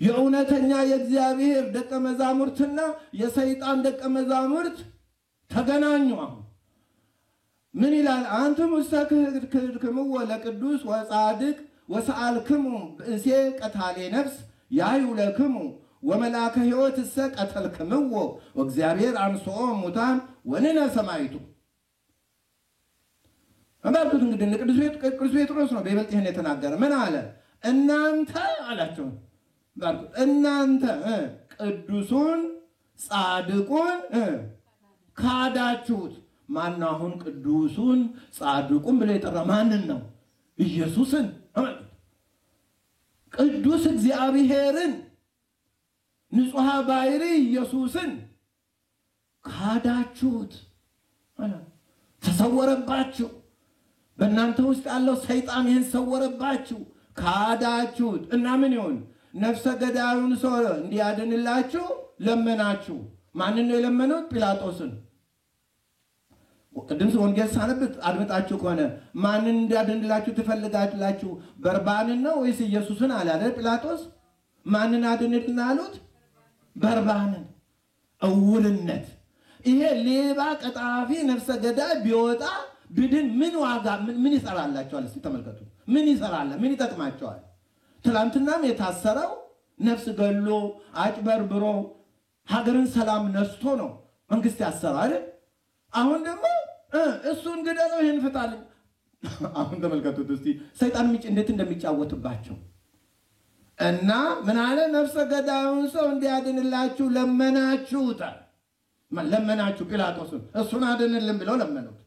የእውነተኛ የእግዚአብሔር ደቀ መዛሙርትና የሰይጣን ደቀ መዛሙርት ተገናኙ። ምን ይላል? አንተም ወስተክህድክሙ ለቅዱስ ወጻድቅ ወሰአልክሙ ብእሴ ቀታሌ ነፍስ ያዩለክሙ ወመላከ ሕይወት ቀተልክምዎ ወእግዚአብሔር አንሥኦ ሙታን ወንነ ሰማይቱ። አባቱት እንግዲህ ቅዱስ ጴጥሮስ ነው በይበልጥ ይሄን የተናገረ። ምን አለ? እናንተ አላቸው እናንተ ቅዱሱን ጻድቁን ካዳችሁት። ማን አሁን ቅዱሱን ጻድቁን ብለ የጠራ ማንን ነው? ኢየሱስን። ቅዱስ እግዚአብሔርን ንጹሕ ባሕሪ ኢየሱስን ካዳችሁት። ተሰወረባችሁ። በእናንተ ውስጥ ያለው ሰይጣን ይህን ሰወረባችሁ፣ ካዳችሁት እና ምን ይሁን? ነፍሰ ገዳዩን ሰው እንዲያድንላችሁ ለመናችሁ። ማንን ነው የለመኑት? ጲላጦስን። ቅድም ወንጌል ሳነብት አድምጣችሁ ከሆነ ማንን እንዲያድንላችሁ ትፈልጋላችሁ? በርባንን ነው ወይስ ኢየሱስን አለ አይደል ጲላጦስ? ማንን አድንልን አሉት? በርባንን። እውልነት። ይሄ ሌባ ቀጣፊ ነፍሰ ገዳይ ቢወጣ ብድን ምን ዋጋ ምን ይሰራላችኋል? እስቲ ተመልከቱ። ምን ይሰራል? ምን ይጠቅማቸዋል? ትላንትናም የታሰረው ነፍስ ገሎ አጭበርብሮ ሀገርን ሰላም ነስቶ ነው መንግስት ያሰራው አይደል? አሁን ደግሞ እሱን ግደለው ይሄን ፍታልኝ። አሁን ተመልከቱት እስቲ ሰይጣን እንዴት እንደሚጫወትባቸው እና ምን አለ? ነፍሰ ገዳዩን ሰው እንዲያድንላችሁ ለመናችሁት። ለመናችሁ ጲላጦስን እሱን አድንልን ብለው ለመኑት።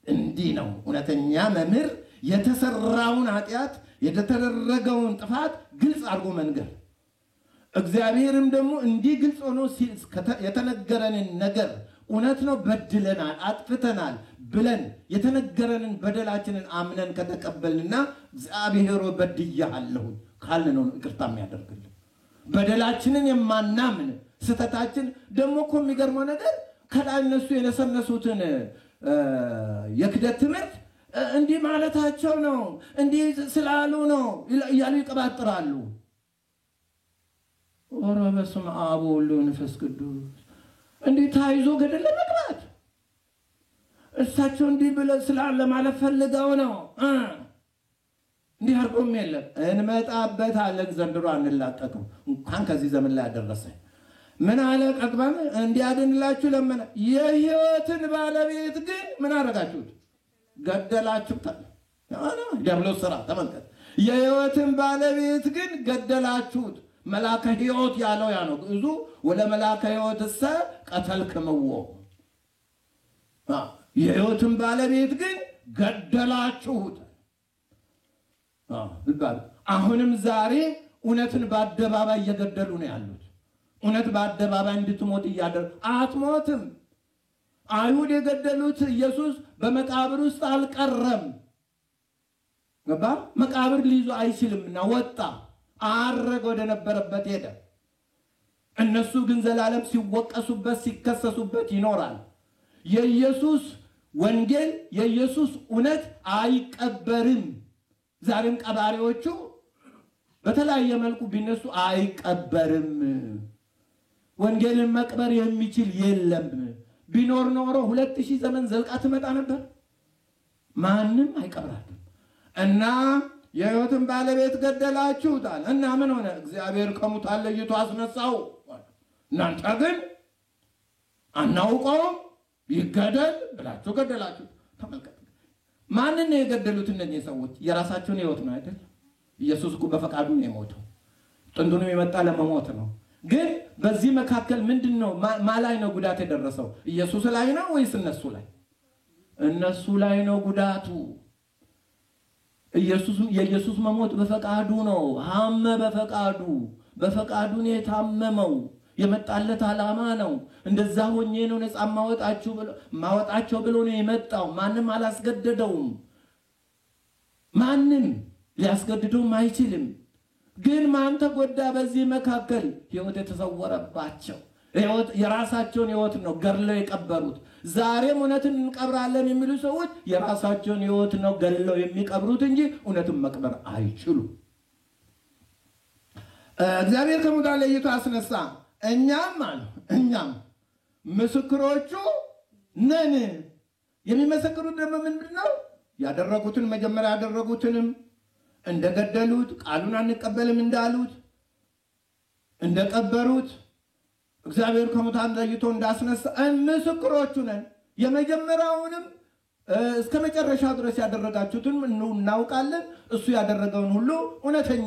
እንዲህ ነው እውነተኛ መምህር የተሰራውን ኃጢአት የተደረገውን ጥፋት ግልጽ አድርጎ መንገር። እግዚአብሔርም ደግሞ እንዲህ ግልጽ ሆኖ የተነገረንን ነገር እውነት ነው በድለናል አጥፍተናል ብለን የተነገረንን በደላችንን አምነን ከተቀበልንና እግዚአብሔር በድያለሁ ካልን ነው ይቅርታ የሚያደርግልን። በደላችንን የማናምን ስተታችን ደግሞ እኮ የሚገርመው ነገር ከላይ እነሱ የነሰነሱትን የክደት ትምህርት እንዲህ ማለታቸው ነው እንዲህ ስላሉ ነው እያሉ ይቀባጥራሉ። ኦሮ በስመ አብ ወወልድ ወመንፈስ ቅዱስ እንዲህ ታይዞ ገደል ለመግባት እሳቸው እንዲህ ብለው ስላለ ማለት ፈልገው ነው። እንዲህ አርቆም የለም እንመጣበታለን። ዘንድሮ አንላቀቅም እንኳን ከዚህ ዘመን ላይ ያደረሰ ምን አለ? ቀጥባን እንዲያድንላችሁ ለመነ። የሕይወትን ባለቤት ግን ምን አደረጋችሁት? ገደላችሁት። ዲያብሎስ ሥራ ተመልከት። የሕይወትን ባለቤት ግን ገደላችሁት። መላከ ሕይወት ያለው ያ ነው ግዕዙ። ወለ መላከ ሕይወት እሰ ቀተልክምዎ። የሕይወትን ባለቤት ግን ገደላችሁት። አሁንም ዛሬ እውነትን በአደባባይ እየገደሉ ነው ያሉት። እውነት በአደባባይ እንድትሞት እያደረጉ አትሞትም። አይሁድ የገደሉት ኢየሱስ በመቃብር ውስጥ አልቀረም። ገባ? መቃብር ሊይዙ አይችልምና ወጣ፣ አረገ፣ ወደ ነበረበት ሄደ። እነሱ ግን ዘላለም ሲወቀሱበት ሲከሰሱበት ይኖራል። የኢየሱስ ወንጌል የኢየሱስ እውነት አይቀበርም። ዛሬም ቀባሪዎቹ በተለያየ መልኩ ቢነሱ አይቀበርም። ወንጌልን መቅበር የሚችል የለም። ቢኖር ኖሮ 2000 ዘመን ዘልቃ ትመጣ ነበር። ማንም አይቀብራትም። እና የሕይወትን ባለቤት ገደላችሁታል። እና ምን ሆነ? እግዚአብሔር ከሙታን ለይቶ አስነሳው። እናንተ ግን አናውቀውም ይገደል ብላችሁ ገደላችሁት። ተመልከቱ። ማንን ነው የገደሉት እነዚህ ሰዎች? የራሳቸውን ሕይወት ነው አይደል? ኢየሱስ እኮ በፈቃዱ ነው የሞተው። ጥንቱንም የመጣ ለመሞት ነው። ግን በዚህ መካከል ምንድነው ማላይ ነው ጉዳት የደረሰው? ኢየሱስ ላይ ነው ወይስ እነሱ ላይ? እነሱ ላይ ነው ጉዳቱ። የኢየሱስ መሞት በፈቃዱ ነው። ሐመ በፈቃዱ ነው የታመመው። የመጣለት ዓላማ ነው። እንደዛ ሆኜ ነው ነፃ ማወጣቸው ብሎ ነው የመጣው። ማንም አላስገደደውም። ማንም ሊያስገድደውም አይችልም። ግን ማን ተጎዳ? በዚህ መካከል ሕይወት የተሰወረባቸው የራሳቸውን ሕይወት ነው ገድለው የቀበሩት። ዛሬም እውነትን እንቀብራለን የሚሉ ሰዎች የራሳቸውን ሕይወት ነው ገድለው የሚቀብሩት እንጂ እውነትን መቅበር አይችሉም። እግዚአብሔር ከሙታን ለይቶ አስነሳ። እኛም ምስክሮቹ ነን። የሚመሰክሩት ደግሞ ምንድነው? ያደረጉትን መጀመሪያ ያደረጉትንም እንደገደሉት ቃሉን አንቀበልም እንዳሉት እንደቀበሩት እግዚአብሔር ከሙታን ለይቶ እንዳስነሳ ምስክሮቹ ነን። የመጀመሪያውንም እስከ መጨረሻ ድረስ ያደረጋችሁትን እናውቃለን። እሱ ያደረገውን ሁሉ እውነተኛ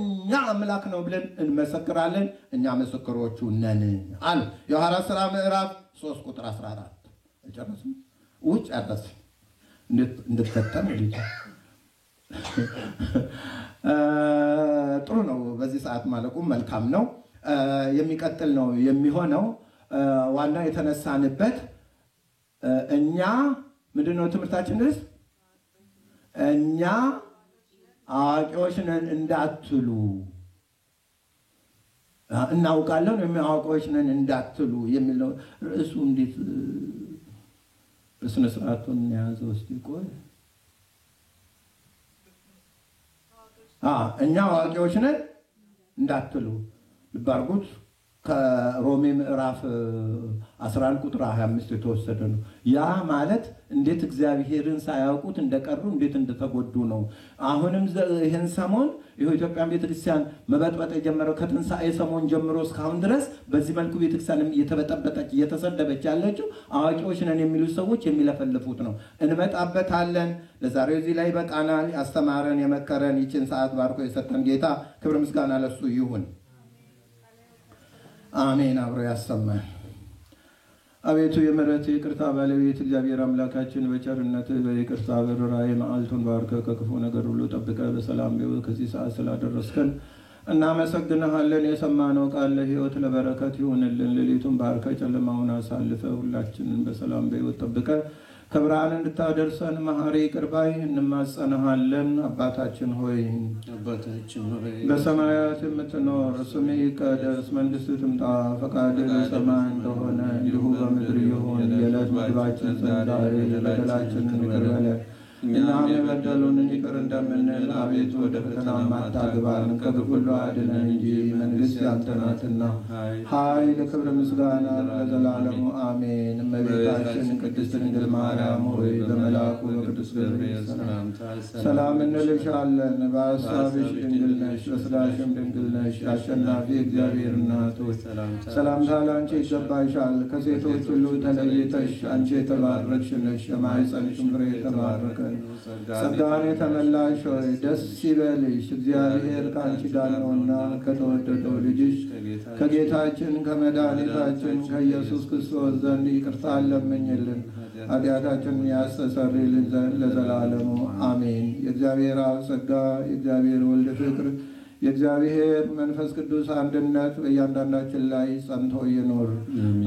አምላክ ነው ብለን እንመሰክራለን። እኛ ምስክሮቹ ነን አለ። የሐዋርያት ሥራ ምዕራፍ 3 ቁጥር 14 ጨረስን። ውጭ አደረስ እንድትከተም ልጅ ጥሩ ነው። በዚህ ሰዓት ማለቁ መልካም ነው። የሚቀጥል ነው የሚሆነው። ዋና የተነሳንበት እኛ ምንድነው ትምህርታችን ድረስ እኛ አዋቂዎች ነን እንዳትሉ፣ እናውቃለን አዋቂዎች ነን እንዳትሉ የሚለው ርዕሱ እንዴት በስነ ስርዓቱን ያዘው? እስቲ ቆይ እኛ አዋቂዎች ነን እንዳትሉ ልብ አድርጉት። ከሮሜ ምዕራፍ 11 ቁጥር 25 የተወሰደ ነው። ያ ማለት እንዴት እግዚአብሔርን ሳያውቁት እንደቀሩ እንዴት እንደተጎዱ ነው። አሁንም ይህን ሰሞን የኢትዮጵያን ቤተክርስቲያን መበጥበጥ የጀመረው ከትንሣኤ ሰሞን ጀምሮ እስካሁን ድረስ በዚህ መልኩ ቤተክርስቲያን እየተበጠበጠች እየተሰደበች ያለችው አዋቂዎች ነን የሚሉ ሰዎች የሚለፈልፉት ነው። እንመጣበታለን። ለዛሬው እዚህ ላይ በቃናል። ያስተማረን የመከረን ይችን ሰዓት ባርኮ የሰጠን ጌታ ክብር ምስጋና ለሱ ይሁን። አሜን። አብሮ ያሰማን። አቤቱ የምሕረት ይቅርታ ባለቤት እግዚአብሔር አምላካችን በቸርነት በይቅርታ በርኅራኄ መዓልቱን ባርከ ከክፉ ነገር ሁሉ ጠብቀ በሰላም ከዚህ ሰዓት ስላደረስከን እናመሰግንሃለን። የሰማነው ቃል ለሕይወት ለበረከት ይሁንልን። ሌሊቱን ባርከ ጨለማውን አሳልፈ ሁላችንን በሰላም በሕይወት ጠብቀ ከብርሃን እንድታደርሰን መሐሪ ይቅር ባይ እንማጸንሃለን። አባታችን ሆይ በሰማያት የምትኖር ስምህ ይቀደስ፣ መንግሥትህ ትምጣ፣ ፈቃድህ በሰማይ እንደሆነ እንዲሁ በምድር ይሁን። የዕለት ምግባችንን ስጠን ዛሬ፣ በደላችንን ይቅር በለን እኛም የበደሉንን ይቅር እንደምንል፣ አቤቱ ወደ ፈተና አታግባን ከክፉ ሁሉ አድነን እንጂ መንግሥት ያንተ ናትና ኃይል፣ ክብር፣ ምስጋና ለዘላለሙ አሜን። እመቤታችን ቅድስት ድንግል ማርያም ሆይ በመልአኩ በቅዱስ ገብርኤል ሰላም እንልሻለን። በሐሳብሽ ድንግል ነሽ፣ በሥጋሽም ድንግል ነሽ። አሸናፊ እግዚአብሔር እናት ሆይ ሰላምታ ላንቺ ይገባሻል። ከሴቶች ሁሉ ተለይተሽ አንቺ የተባረክሽ ነሽ፣ የማኅፀንሽም ፍሬ የተባረከ ጸጋን የተመላሽ ሆይ ደስ ይበልሽ፣ እግዚአብሔር ከአንቺ ጋር ነውና ከተወደደው ልጅሽ ከጌታችን ከመድኃኒታችን ከኢየሱስ ክርስቶስ ዘንድ ይቅርታን ለምኝልን ኃጢአታችንን ያስተሰርይልን ዘንድ ለዘላለሙ አሜን። የእግዚአብሔር አብ ጸጋ፣ የእግዚአብሔር ወልድ ፍቅር፣ የእግዚአብሔር መንፈስ ቅዱስ አንድነት በእያንዳንዳችን ላይ ጸንቶ ይኑር።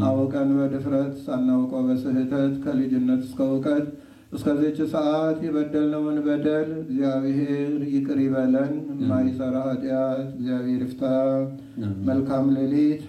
አውቀን በድፍረት ሳናውቀው በስህተት ከልጅነት እስከ እውቀት እስከዚች ሰዓት የበደልነውን በደል እግዚአብሔር ይቅር ይበለን። የማይሰራ ኃጢአት እግዚአብሔር ይፍታ። መልካም ሌሊት።